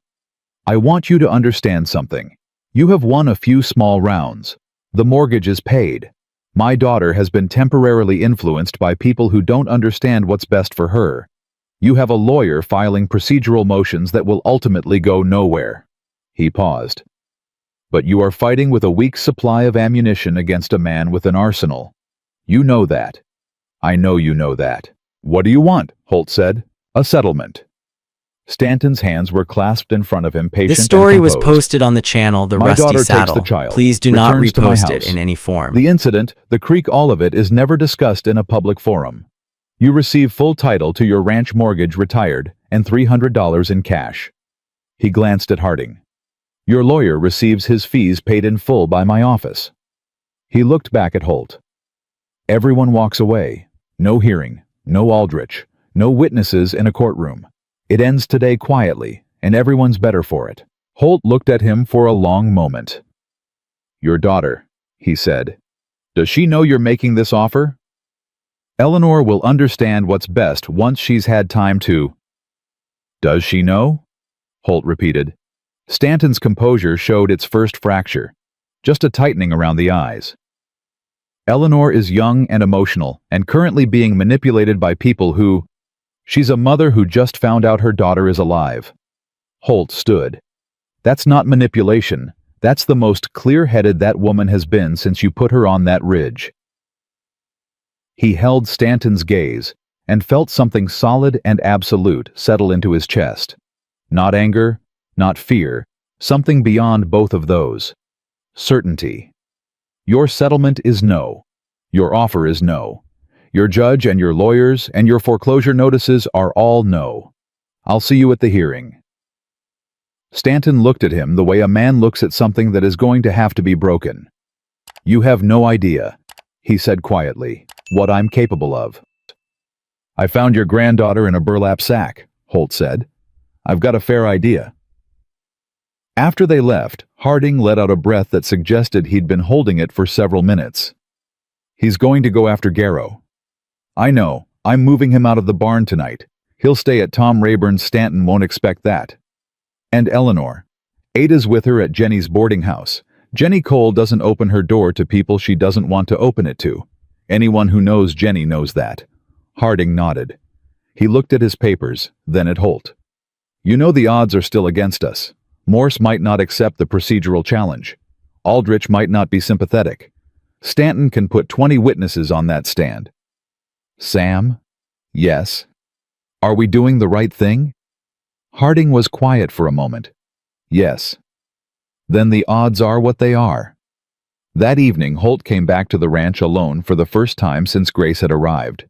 I want you to understand something. You have won a few small rounds. The mortgage is paid. My daughter has been temporarily influenced by people who don't understand what's best for her. You have a lawyer filing procedural motions that will ultimately go nowhere. He paused. But you are fighting with a weak supply of ammunition against a man with an arsenal. You know that. I know you know that. What do you want? Holt said. A settlement. Stanton's hands were clasped in front of him, patient This story and was composed. posted on the channel The My Rusty daughter Saddle. takes the child, Please do not returns to my repost it house. in any form. The incident, the creek, all of it is never discussed in a public forum. You receive full title to your ranch mortgage retired and $300 in cash. He glanced at Harding. Your lawyer receives his fees paid in full by my office. He looked back at Holt. Everyone walks away. No hearing, no Aldrich, no witnesses in a courtroom. It ends today quietly, and everyone's better for it. Holt looked at him for a long moment. Your daughter, he said. Does she know you're making this offer? Eleanor will understand what's best once she's had time to. Does she know? Holt repeated. Stanton's composure showed its first fracture, just a tightening around the eyes. Eleanor is young and emotional, and currently being manipulated by people who... She's a mother who just found out her daughter is alive. Holt stood. That's not manipulation. That's the most clear-headed that woman has been since you put her on that ridge. He held Stanton's gaze and felt something solid and absolute settle into his chest. Not anger, not fear, something beyond both of those. Certainty. Your settlement is no. Your offer is no. Your judge and your lawyers and your foreclosure notices are all no. I'll see you at the hearing. Stanton looked at him the way a man looks at something that is going to have to be broken. You have no idea, he said quietly, what I'm capable of. I found your granddaughter in a burlap sack, Holt said. I've got a fair idea. After they left, Harding let out a breath that suggested he'd been holding it for several minutes. He's going to go after Garrow. I know, I'm moving him out of the barn tonight. He'll stay at Tom Rayburn's. Stanton won't expect that. And Eleanor. Ada's with her at Jenny's boarding house. Jenny Cole doesn't open her door to people she doesn't want to open it to. Anyone who knows Jenny knows that. Harding nodded. He looked at his papers, then at Holt. You know the odds are still against us. Morse might not accept the procedural challenge. Aldrich might not be sympathetic. Stanton can put 20 witnesses on that stand. Sam? Yes. Are we doing the right thing? Harding was quiet for a moment. Yes. Then the odds are what they are. That evening, Holt came back to the ranch alone for the first time since Grace had arrived.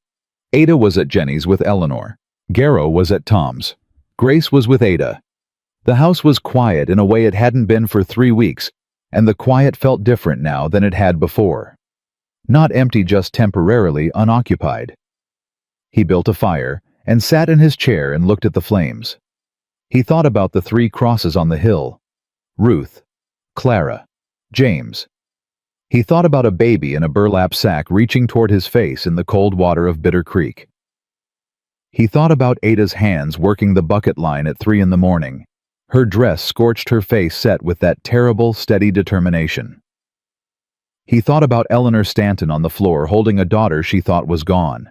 Ada was at Jenny's with Eleanor. Garrow was at Tom's. Grace was with Ada. The house was quiet in a way it hadn't been for 3 weeks, and the quiet felt different now than it had before. Not empty, just temporarily unoccupied. He built a fire and sat in his chair and looked at the flames. He thought about the 3 crosses on the hill. Ruth, Clara, James. He thought about a baby in a burlap sack reaching toward his face in the cold water of Bitter Creek. He thought about Ada's hands working the bucket line at 3 in the morning. Her dress scorched her face set with that terrible, steady determination. He thought about Eleanor Stanton on the floor holding a daughter she thought was gone.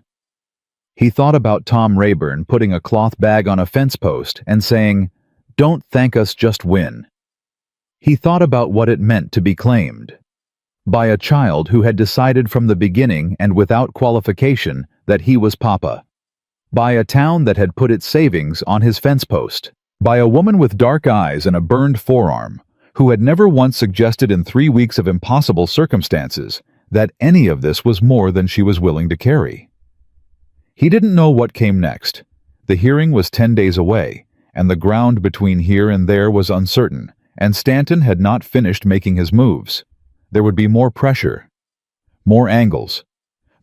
He thought about Tom Rayburn putting a cloth bag on a fence post and saying, "Don't thank us, just win." He thought about what it meant to be claimed by a child who had decided from the beginning and without qualification that he was Papa, by a town that had put its savings on his fence post, by a woman with dark eyes and a burned forearm who had never once suggested in 3 weeks of impossible circumstances that any of this was more than she was willing to carry. He didn't know what came next. The hearing was 10 days away, and the ground between here and there was uncertain, and Stanton had not finished making his moves. There would be more pressure, more angles,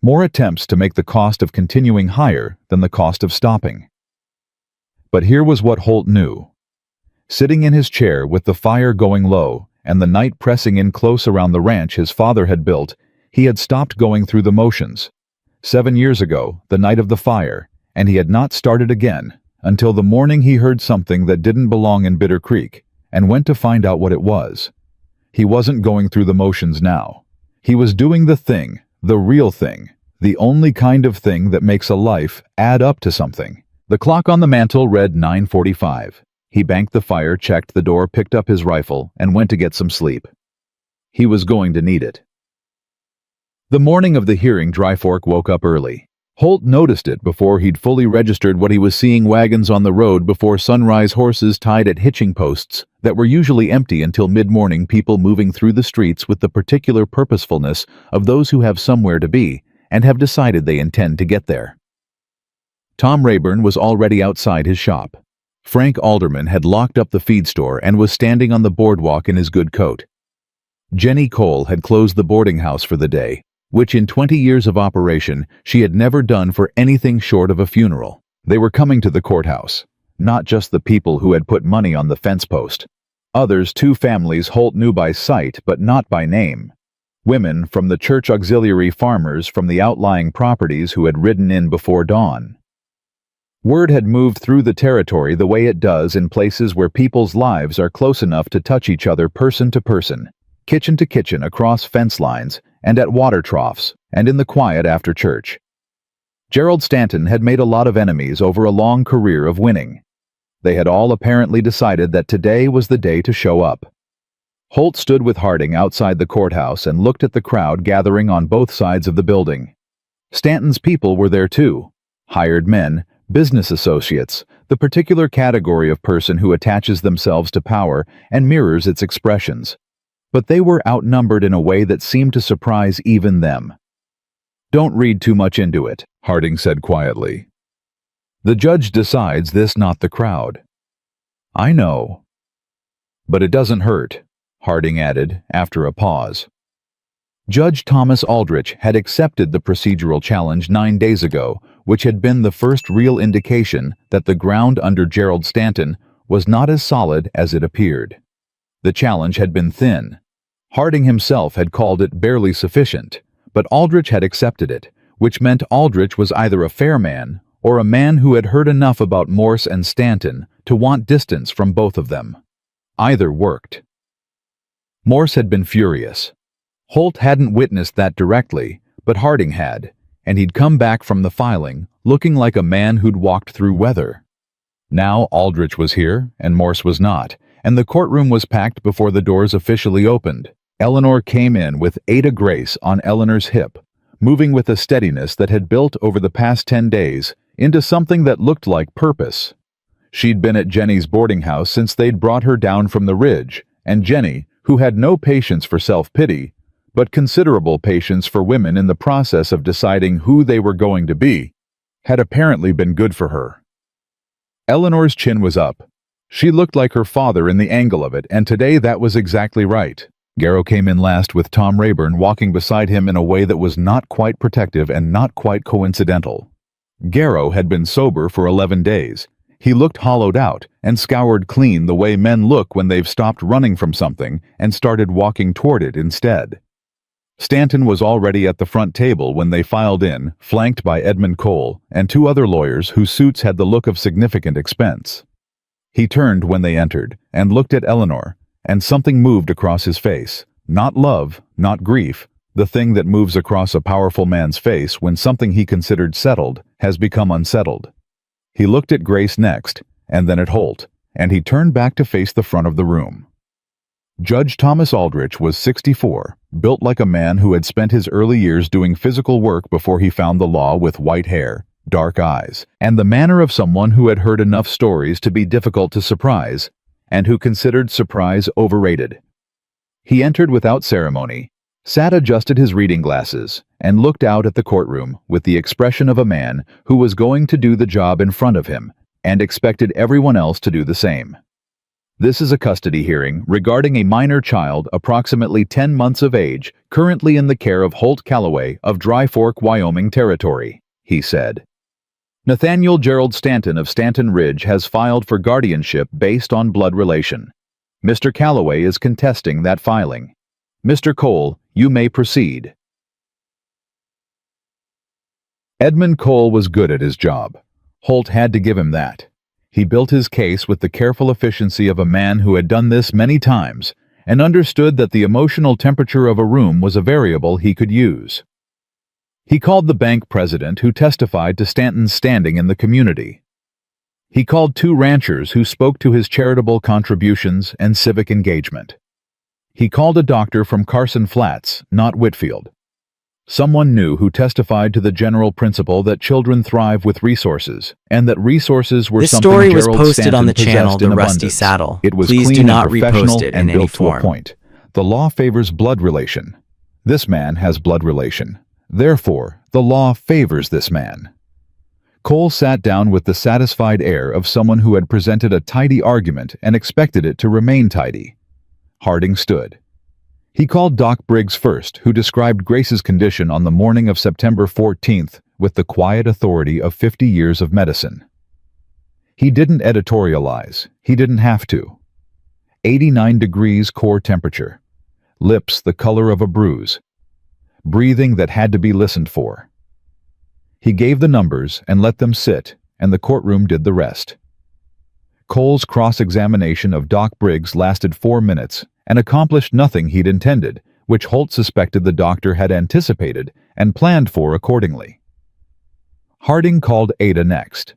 more attempts to make the cost of continuing higher than the cost of stopping. But here was what Holt knew. Sitting in his chair with the fire going low and the night pressing in close around the ranch his father had built, he had stopped going through the motions. 7 years ago, the night of the fire, and he had not started again until the morning he heard something that didn't belong in Bitter Creek and went to find out what it was. He wasn't going through the motions now. He was doing the thing, the real thing, the only kind of thing that makes a life add up to something. The clock on the mantel read 9:45. He banked the fire, checked the door, picked up his rifle, and went to get some sleep. He was going to need it. The morning of the hearing, Dry Fork woke up early. Holt noticed it before he'd fully registered what he was seeing: wagons on the road before sunrise, horses tied at hitching posts that were usually empty until mid-morning, people moving through the streets with the particular purposefulness of those who have somewhere to be and have decided they intend to get there. Tom Rayburn was already outside his shop. Frank Alderman had locked up the feed store and was standing on the boardwalk in his good coat. Jenny Cole had closed the boarding house for the day, which in 20 years of operation she had never done for anything short of a funeral. They were coming to the courthouse, not just the people who had put money on the fence post. Others, 2 families Holt knew by sight but not by name. Women from the church auxiliary, farmers from the outlying properties who had ridden in before dawn. Word had moved through the territory the way it does in places where people's lives are close enough to touch each other person to person, kitchen to kitchen, across fence lines, and at water troughs, and in the quiet after church. Gerald Stanton had made a lot of enemies over a long career of winning. They had all apparently decided that today was the day to show up. Holt stood with Harding outside the courthouse and looked at the crowd gathering on both sides of the building. Stanton's people were there too. Hired men, business associates, the particular category of person who attaches themselves to power and mirrors its expressions. But they were outnumbered in a way that seemed to surprise even them. "Don't read too much into it," Harding said quietly. "The judge decides this, not the crowd." "I know. But it doesn't hurt," Harding added after a pause. Judge Thomas Aldrich had accepted the procedural challenge 9 days ago, which had been the first real indication that the ground under Gerald Stanton was not as solid as it appeared. The challenge had been thin. Harding himself had called it barely sufficient, but Aldrich had accepted it, which meant Aldrich was either a fair man or a man who had heard enough about Morse and Stanton to want distance from both of them. Either worked. Morse had been furious. Holt hadn't witnessed that directly, but Harding had, and he'd come back from the filing looking like a man who'd walked through weather. Now Aldrich was here, and Morse was not, and the courtroom was packed before the doors officially opened. Eleanor came in with Ada Grace on Eleanor's hip, moving with a steadiness that had built over the past 10 days into something that looked like purpose. She'd been at Jenny's boarding house since they'd brought her down from the ridge, and Jenny, who had no patience for self-pity, but considerable patience for women in the process of deciding who they were going to be, had apparently been good for her. Eleanor's chin was up. She looked like her father in the angle of it, and today that was exactly right. Garrow came in last with Tom Rayburn walking beside him in a way that was not quite protective and not quite coincidental. Garrow had been sober for 11 days. He looked hollowed out and scoured clean the way men look when they've stopped running from something and started walking toward it instead. Stanton was already at the front table when they filed in, flanked by Edmund Cole and 2 other lawyers whose suits had the look of significant expense. He turned when they entered and looked at Eleanor, and something moved across his face. Not love, not grief, the thing that moves across a powerful man's face when something he considered settled has become unsettled. He looked at Grace next, and then at Holt, and he turned back to face the front of the room. Judge Thomas Aldrich was 64, built like a man who had spent his early years doing physical work before he found the law, with white hair, dark eyes, and the manner of someone who had heard enough stories to be difficult to surprise, and who considered surprise overrated. He entered without ceremony, sat, adjusted his reading glasses, and looked out at the courtroom with the expression of a man who was going to do the job in front of him and expected everyone else to do the same. "This is a custody hearing regarding a minor child approximately 10 months of age, currently in the care of Holt Calloway of Dry Fork, Wyoming Territory," he said. Nathaniel Gerald Stanton of Stanton Ridge has filed for guardianship based on blood relation. Mr. Calloway is contesting that filing. Mr. Cole, you may proceed. Edmund Cole was good at his job. Holt had to give him that. He built his case with the careful efficiency of a man who had done this many times and understood that the emotional temperature of a room was a variable he could use. He called the bank president who testified to Stanton's standing in the community. He called 2 ranchers who spoke to his charitable contributions and civic engagement. He called a doctor from Carson Flats, not Whitfield. Someone new who testified to the general principle that children thrive with resources, and that resources were something Gerald Stanton This story was posted on the channel possessed in The Rusty abundance. Saddle. It was Please clean do not and professional repost it and in any built to a form. point. The law favors blood relation. This man has blood relation. Therefore, the law favors this man. Cole sat down with the satisfied air of someone who had presented a tidy argument and expected it to remain tidy. Harding stood. He called Doc Briggs first, who described Grace's condition on the morning of September 14th with the quiet authority of 50 years of medicine. He didn't editorialize. He didn't have to. 89 degrees core temperature. Lips the color of a bruise. Breathing that had to be listened for. He gave the numbers and let them sit, and the courtroom did the rest. Cole's cross-examination of Doc Briggs lasted 4 minutes and accomplished nothing he'd intended, which Holt suspected the doctor had anticipated and planned for accordingly. Harding called Ada next.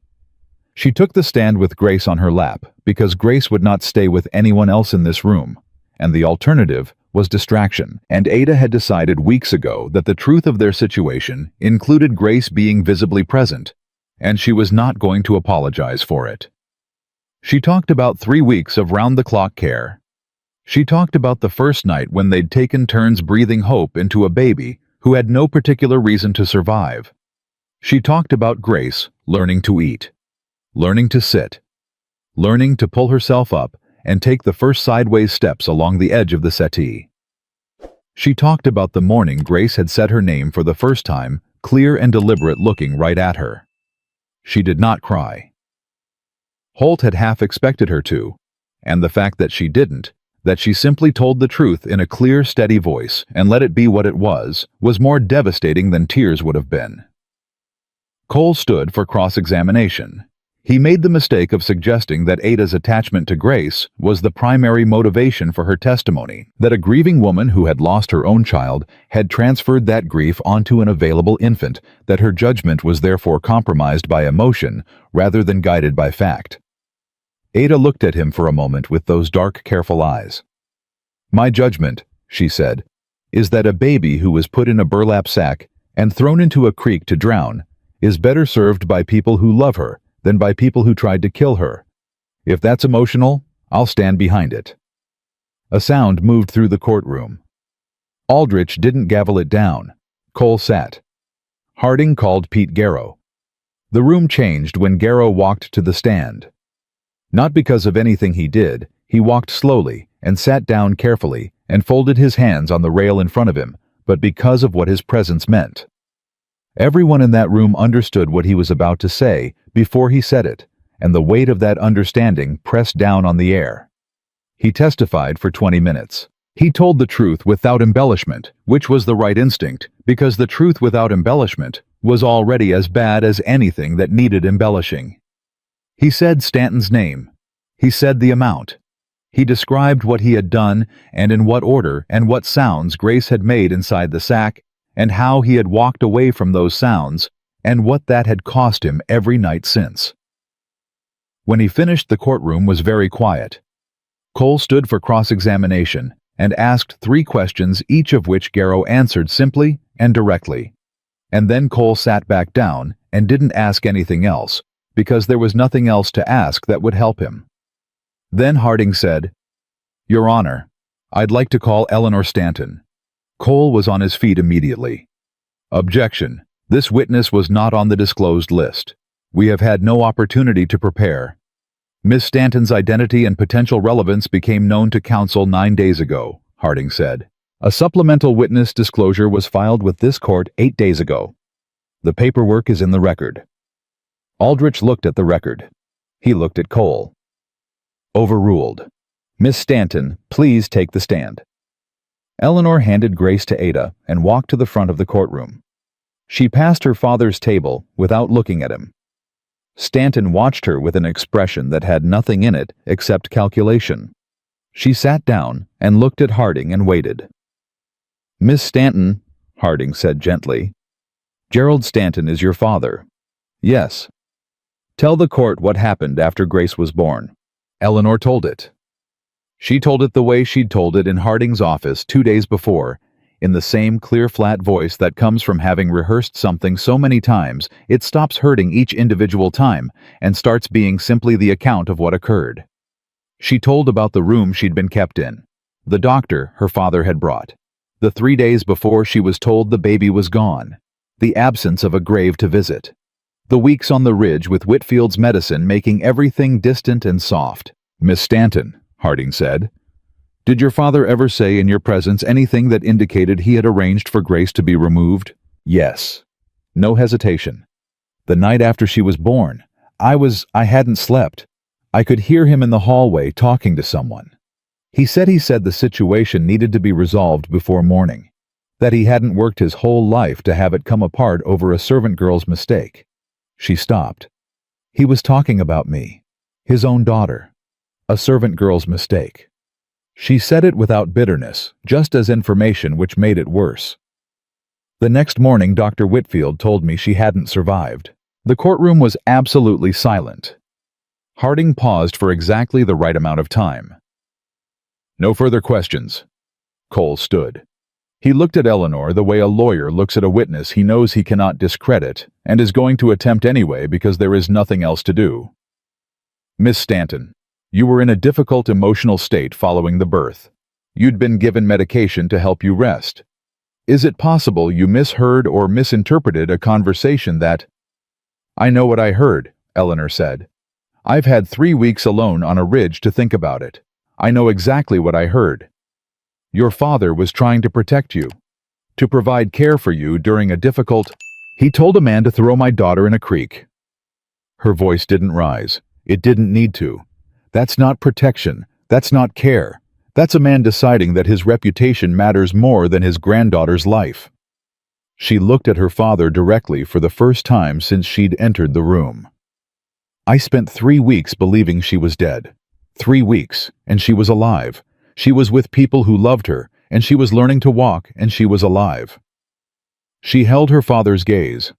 She took the stand with Grace on her lap because Grace would not stay with anyone else in this room, and the alternative was distraction, and Ada had decided weeks ago that the truth of their situation included Grace being visibly present, and she was not going to apologize for it. She talked about 3 weeks of round-the-clock care. She talked about the first night when they'd taken turns breathing hope into a baby who had no particular reason to survive. She talked about Grace learning to eat, learning to sit, learning to pull herself up and take the first sideways steps along the edge of the settee. She talked about the morning Grace had said her name for the first time, clear and deliberate, looking right at her. She did not cry. Holt had half expected her to, and the fact that she didn't, that she simply told the truth in a clear, steady voice and let it be what it was more devastating than tears would have been. Cole stood for cross-examination. He made the mistake of suggesting that Ada's attachment to Grace was the primary motivation for her testimony, that a grieving woman who had lost her own child had transferred that grief onto an available infant, that her judgment was therefore compromised by emotion rather than guided by fact. Ada looked at him for a moment with those dark, careful eyes. "My judgment," she said, "is that a baby who was put in a burlap sack and thrown into a creek to drown is better served by people who love her than by people who tried to kill her. If that's emotional, I'll stand behind it." A sound moved through the courtroom. Aldrich didn't gavel it down. Cole sat. Harding called Pete Garrow. The room changed when Garrow walked to the stand. Not because of anything he did, he walked slowly and sat down carefully and folded his hands on the rail in front of him, but because of what his presence meant. Everyone in that room understood what he was about to say before he said it, and the weight of that understanding pressed down on the air. He testified for 20 minutes. He told the truth without embellishment, which was the right instinct, because the truth without embellishment was already as bad as anything that needed embellishing. He said Stanton's name. He said the amount. He described what he had done and in what order and what sounds Grace had made inside the sack, and how he had walked away from those sounds, and what that had cost him every night since. When he finished, the courtroom was very quiet. Cole stood for cross-examination and asked 3 questions, each of which Garrow answered simply and directly. And then Cole sat back down and didn't ask anything else, because there was nothing else to ask that would help him. Then Harding said, "Your Honor, I'd like to call Eleanor Stanton." Cole was on his feet immediately. "Objection. This witness was not on the disclosed list. We have had no opportunity to prepare. Miss Stanton's identity and potential relevance became known to counsel 9 days ago," Harding said. "A supplemental witness disclosure was filed with this court 8 days ago. The paperwork is in the record." Aldrich looked at the record. He looked at Cole. Overruled. Miss Stanton, please take the stand. Eleanor handed Grace to Ada and walked to the front of the courtroom. She passed her father's table without looking at him. Stanton watched her with an expression that had nothing in it except calculation. She sat down and looked at Harding and waited. Miss Stanton, Harding said gently. Gerald Stanton is your father. Yes. Tell the court what happened after Grace was born. Eleanor told it. She told it the way she'd told it in Harding's office 2 days before, in the same clear flat voice that comes from having rehearsed something so many times it stops hurting each individual time and starts being simply the account of what occurred. She told about the room she'd been kept in, the doctor her father had brought, the 3 days before she was told the baby was gone, the absence of a grave to visit, the weeks on the ridge with Whitfield's medicine making everything distant and soft. Miss Stanton, Harding said, did your father ever say in your presence anything that indicated he had arranged for Grace to be removed? Yes. No hesitation. The night after she was born, I hadn't slept. I could hear him in the hallway talking to someone. He said the situation needed to be resolved before morning, that he hadn't worked his whole life to have it come apart over a servant girl's mistake. She stopped. He was talking about me, his own daughter, a servant girl's mistake. She said it without bitterness, just as information which made it worse. The next morning, Dr. Whitfield told me she hadn't survived. The courtroom was absolutely silent. Harding paused for exactly the right amount of time. No further questions. Cole stood. He looked at Eleanor the way a lawyer looks at a witness he knows he cannot discredit and is going to attempt anyway because there is nothing else to do. Miss Stanton, you were in a difficult emotional state following the birth. You'd been given medication to help you rest. Is it possible you misheard or misinterpreted a conversation that... I know what I heard, Eleanor said. I've had 3 weeks alone on a ridge to think about it. I know exactly what I heard. Your father was trying to protect you, to provide care for you during a difficult... He told a man to throw my daughter in a creek. Her voice didn't rise. It didn't need to. That's not protection. That's not care. That's a man deciding that his reputation matters more than his granddaughter's life. She looked at her father directly for the first time since she'd entered the room. I spent 3 weeks believing she was dead. 3 weeks, and she was alive. She was with people who loved her, and she was learning to walk, and she was alive. She held her father's gaze.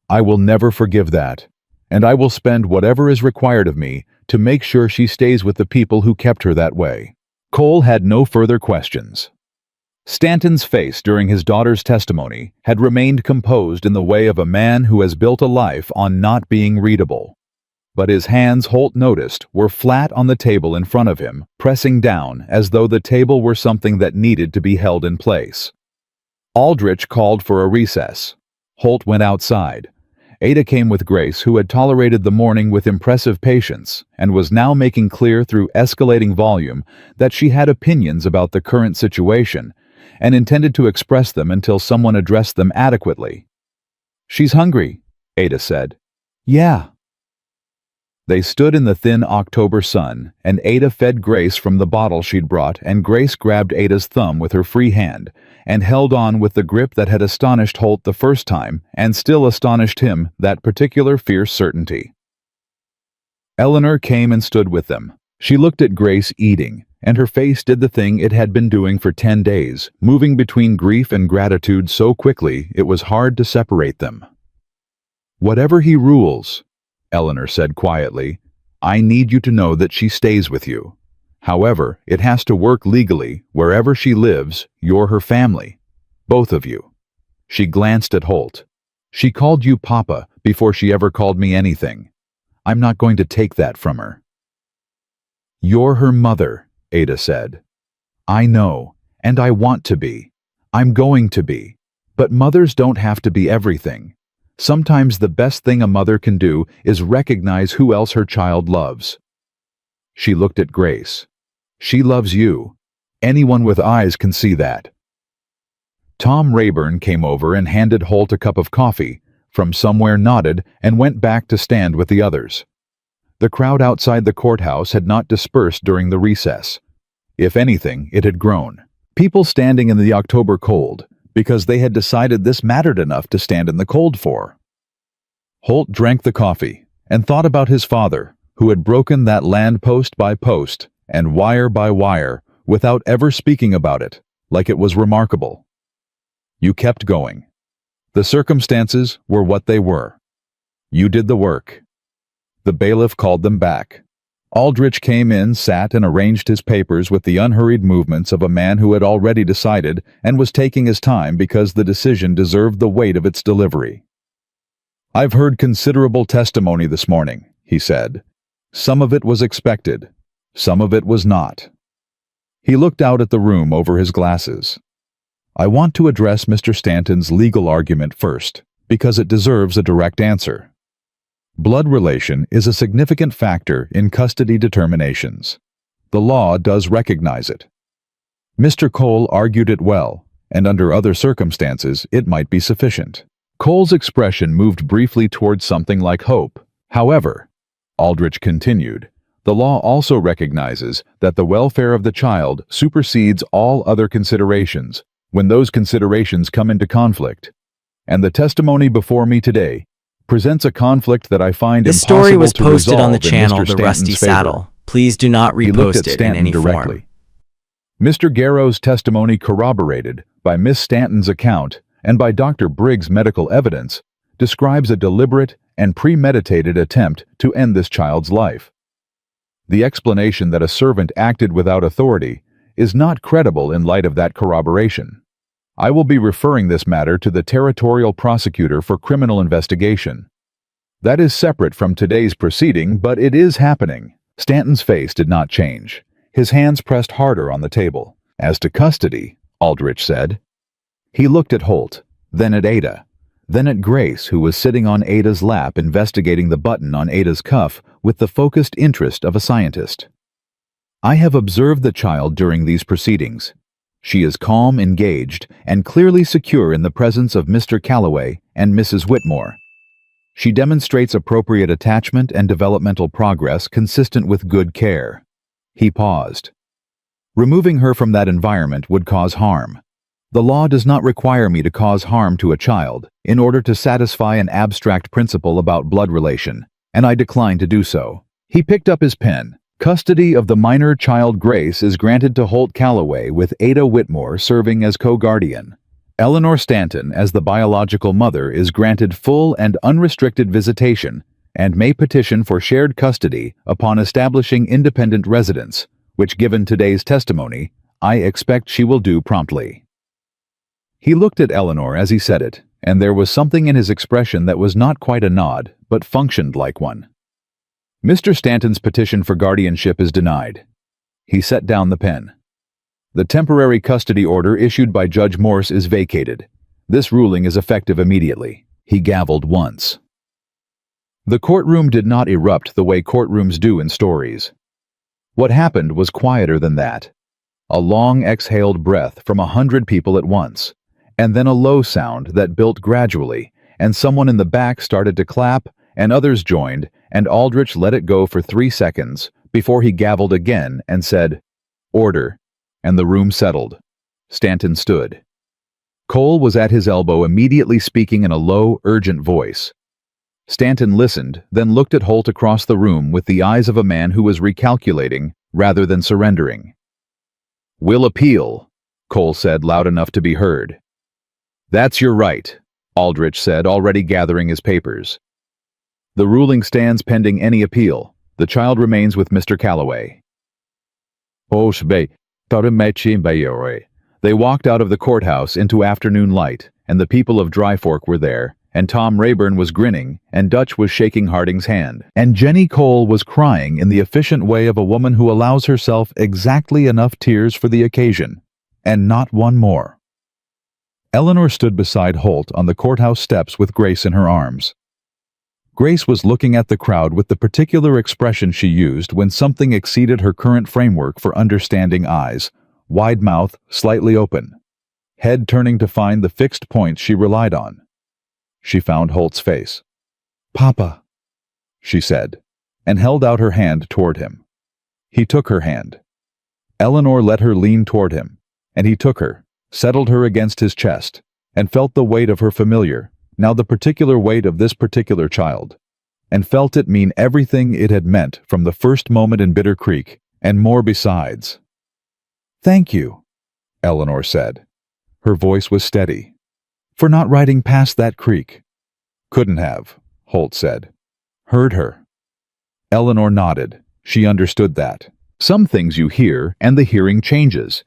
I will never forgive that, and I will spend whatever is required of me to make sure she stays with the people who kept her that way. Cole had no further questions. Stanton's face during his daughter's testimony had remained composed in the way of a man who has built a life on not being readable. But his hands, Holt noticed, were flat on the table in front of him, pressing down as though the table were something that needed to be held in place. Aldrich called for a recess. Holt went outside. Ada came with Grace, who had tolerated the morning with impressive patience and was now making clear through escalating volume that she had opinions about the current situation and intended to express them until someone addressed them adequately. She's hungry, Ada said. Yeah. They stood in the thin October sun, and Ada fed Grace from the bottle she'd brought, and Grace grabbed Ada's thumb with her free hand and held on with the grip that had astonished Holt the first time and still astonished him, that particular fierce certainty. Eleanor came and stood with them. She looked at Grace eating, and her face did the thing it had been doing for 10 days, moving between grief and gratitude so quickly it was hard to separate them. Whatever he rules, Eleanor said quietly, I need you to know that she stays with you. However, it has to work legally. Wherever she lives, you're her family. Both of you. She glanced at Holt. She called you Papa before she ever called me anything. I'm not going to take that from her. You're her mother, Ada said. I know, and I want to be. I'm going to be. But mothers don't have to be everything. Sometimes the best thing a mother can do is recognize who else her child loves. She looked at Grace. She loves you. Anyone with eyes can see that. Tom Rayburn came over and handed Holt a cup of coffee, from somewhere nodded and went back to stand with the others. The crowd outside the courthouse had not dispersed during the recess. If anything, it had grown. People standing in the October cold, because they had decided this mattered enough to stand in the cold for. Holt drank the coffee and thought about his father, who had broken that land post by post and wire by wire without ever speaking about it, like it was remarkable. You kept going. The circumstances were what they were. You did the work. The bailiff called them back. Aldrich came in, sat, and arranged his papers with the unhurried movements of a man who had already decided and was taking his time because the decision deserved the weight of its delivery. "I've heard considerable testimony this morning," he said. "Some of it was expected. Some of it was not." He looked out at the room over his glasses. "I want to address Mr. Stanton's legal argument first, because it deserves a direct answer. Blood relation is a significant factor in custody determinations. The law does recognize it. Mr. Cole argued it well, and under other circumstances it might be sufficient." Cole's expression moved briefly towards something like hope. "However," Aldrich continued, "the law also recognizes that the welfare of the child supersedes all other considerations when those considerations come into conflict. And the testimony before me today presents a conflict that I find This impossible story was to posted resolve on the in channel Mr. The Rusty Stanton's favor." Saddle. Please do not He looked at repost it in Stanton any directly. form. Mr. Garrow's testimony, corroborated by Miss Stanton's account and by Dr. Briggs' medical evidence, describes a deliberate and premeditated attempt to end this child's life. The explanation that a servant acted without authority is not credible in light of that corroboration. I will be referring this matter to the territorial prosecutor for criminal investigation. That is separate from today's proceeding, but it is happening." Stanton's face did not change. His hands pressed harder on the table. "As to custody," Aldrich said. He looked at Holt, then at Ada, then at Grace, who was sitting on Ada's lap investigating the button on Ada's cuff with the focused interest of a scientist. "I have observed the child during these proceedings. She is calm, engaged, and clearly secure in the presence of Mr. Calloway and Mrs. Whitmore. She demonstrates appropriate attachment and developmental progress consistent with good care." He paused. "Removing her from that environment would cause harm. The law does not require me to cause harm to a child in order to satisfy an abstract principle about blood relation, and I decline to do so." He picked up his pen. "Custody of the minor child Grace is granted to Holt Calloway with Ada Whitmore serving as co-guardian. Eleanor Stanton, as the biological mother, is granted full and unrestricted visitation and may petition for shared custody upon establishing independent residence, which, given today's testimony, I expect she will do promptly." He looked at Eleanor as he said it, and there was something in his expression that was not quite a nod, but functioned like one. "Mr. Stanton's petition for guardianship is denied." He set down the pen. "The temporary custody order issued by Judge Morse is vacated. This ruling is effective immediately." He gavelled once. The courtroom did not erupt the way courtrooms do in stories. What happened was quieter than that. A long exhaled breath from 100 people at once, and then a low sound that built gradually, and someone in the back started to clap, and others joined, and Aldrich let it go for 3 seconds before he gavelled again and said, "Order," and the room settled. Stanton stood. Cole was at his elbow, immediately speaking in a low, urgent voice. Stanton listened, then looked at Holt across the room with the eyes of a man who was recalculating rather than surrendering. "We'll appeal," Cole said loud enough to be heard. "That's your right," Aldrich said, already gathering his papers. "The ruling stands pending any appeal. The child remains with Mr. Calloway." They walked out of the courthouse into afternoon light, and the people of Dry Fork were there, and Tom Rayburn was grinning, and Dutch was shaking Harding's hand, and Jenny Cole was crying in the efficient way of a woman who allows herself exactly enough tears for the occasion, and not one more. Eleanor stood beside Holt on the courthouse steps with Grace in her arms. Grace was looking at the crowd with the particular expression she used when something exceeded her current framework for understanding eyes, wide mouth, slightly open, head turning to find the fixed points she relied on. She found Holt's face. "Papa," she said, and held out her hand toward him. He took her hand. Eleanor let her lean toward him, and he took her, settled her against his chest, and felt the weight of her familiar, now the particular weight of this particular child, and felt it mean everything it had meant from the first moment in Bitter Creek, and more besides. "Thank you," Eleanor said. Her voice was steady. "For not riding past that creek." "Couldn't have," Holt said. "Heard her." Eleanor nodded. She understood that. Some things you hear, and the hearing changes.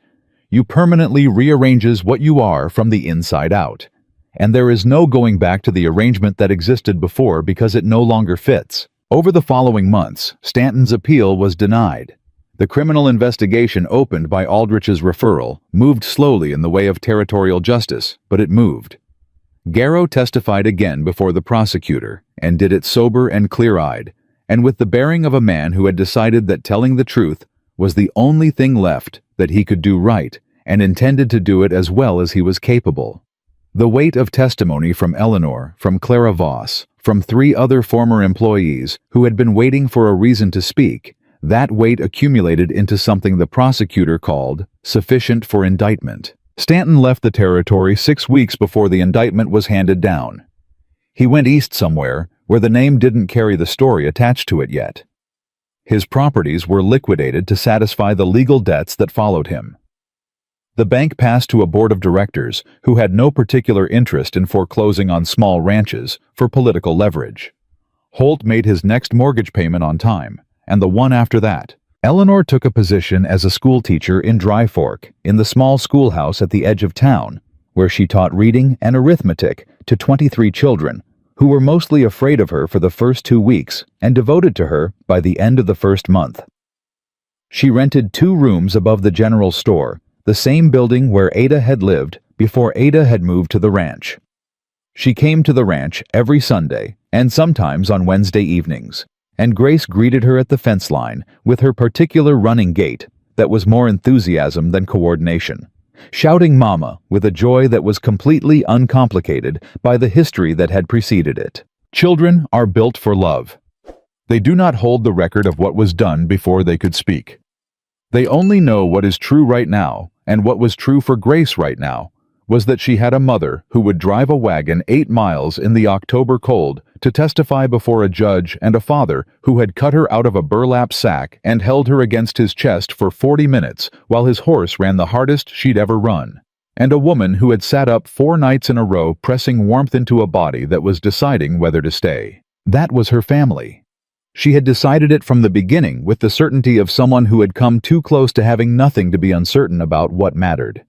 You permanently rearranges what you are from the inside out. And there is no going back to the arrangement that existed before because it no longer fits. Over the following months, Stanton's appeal was denied. The criminal investigation opened by Aldrich's referral moved slowly in the way of territorial justice, but it moved. Garrow testified again before the prosecutor, and did it sober and clear-eyed, and with the bearing of a man who had decided that telling the truth was the only thing left that he could do right, and intended to do it as well as he was capable. The weight of testimony from Eleanor, from Clara Voss, from 3 other former employees who had been waiting for a reason to speak, that weight accumulated into something the prosecutor called sufficient for indictment. Stanton left the territory 6 weeks before the indictment was handed down. He went east somewhere where the name didn't carry the story attached to it yet. His properties were liquidated to satisfy the legal debts that followed him. The bank passed to a board of directors who had no particular interest in foreclosing on small ranches for political leverage. Holt made his next mortgage payment on time, and the one after that. Eleanor took a position as a schoolteacher in Dry Fork, in the small schoolhouse at the edge of town, where she taught reading and arithmetic to 23 children, who were mostly afraid of her for the first 2 weeks and devoted to her by the end of the first month. She rented 2 rooms above the general store, the same building where Ada had lived before Ada had moved to the ranch. She came to the ranch every Sunday and sometimes on Wednesday evenings, and Grace greeted her at the fence line with her particular running gait that was more enthusiasm than coordination, shouting "Mama" with a joy that was completely uncomplicated by the history that had preceded it. Children are built for love. They do not hold the record of what was done before they could speak. They only know what is true right now, and what was true for Grace right now was that she had a mother who would drive a wagon 8 miles in the October cold to testify before a judge, and a father who had cut her out of a burlap sack and held her against his chest for 40 minutes while his horse ran the hardest she'd ever run, and a woman who had sat up 4 nights in a row pressing warmth into a body that was deciding whether to stay. That was her family. She had decided it from the beginning with the certainty of someone who had come too close to having nothing to be uncertain about what mattered.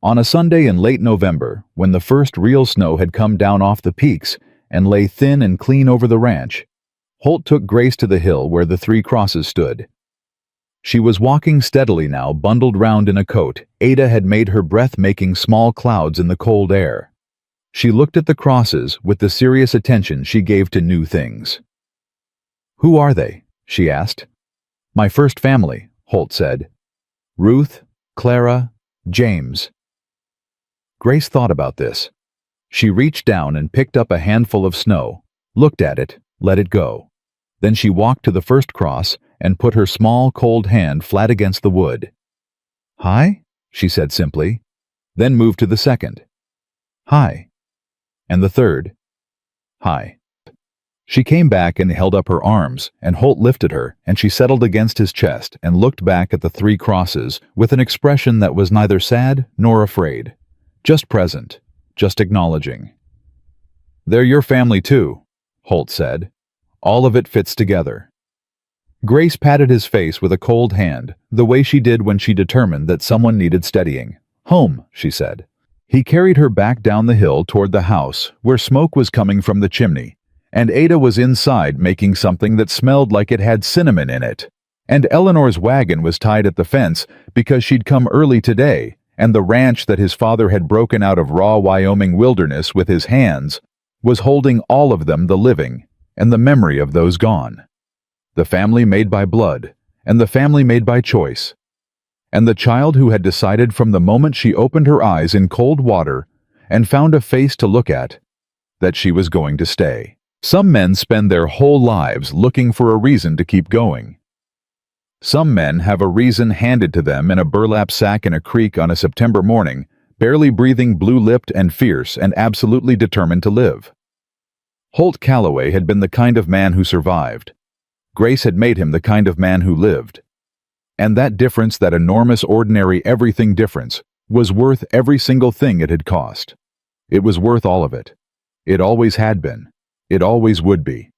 On a Sunday in late November, when the first real snow had come down off the peaks and lay thin and clean over the ranch, Holt took Grace to the hill where the 3 crosses stood. She was walking steadily now, bundled round in a coat. Ada had made her breath making small clouds in the cold air. She looked at the crosses with the serious attention she gave to new things. "Who are they?" she asked. "My first family," Holt said. "Ruth, Clara, James." Grace thought about this. She reached down and picked up a handful of snow, looked at it, let it go. Then she walked to the first cross and put her small, cold hand flat against the wood. "Hi?" she said simply, then moved to the second. "Hi." And the third. "Hi." She came back and held up her arms, and Holt lifted her, and she settled against his chest and looked back at the 3 crosses with an expression that was neither sad nor afraid, just present, just acknowledging. "They're your family too," Holt said. "All of it fits together." Grace patted his face with a cold hand, the way she did when she determined that someone needed steadying. "Home," she said. He carried her back down the hill toward the house, where smoke was coming from the chimney, and Ada was inside making something that smelled like it had cinnamon in it. And Eleanor's wagon was tied at the fence because she'd come early today, and the ranch that his father had broken out of raw Wyoming wilderness with his hands was holding all of them, the living, and the memory of those gone. The family made by blood, and the family made by choice. And the child who had decided from the moment she opened her eyes in cold water and found a face to look at, that she was going to stay. Some men spend their whole lives looking for a reason to keep going. Some men have a reason handed to them in a burlap sack in a creek on a September morning, barely breathing, blue-lipped and fierce and absolutely determined to live. Holt Calloway had been the kind of man who survived. Grace had made him the kind of man who lived. And that difference, that enormous, ordinary, everything difference, was worth every single thing it had cost. It was worth all of it. It always had been. It always would be.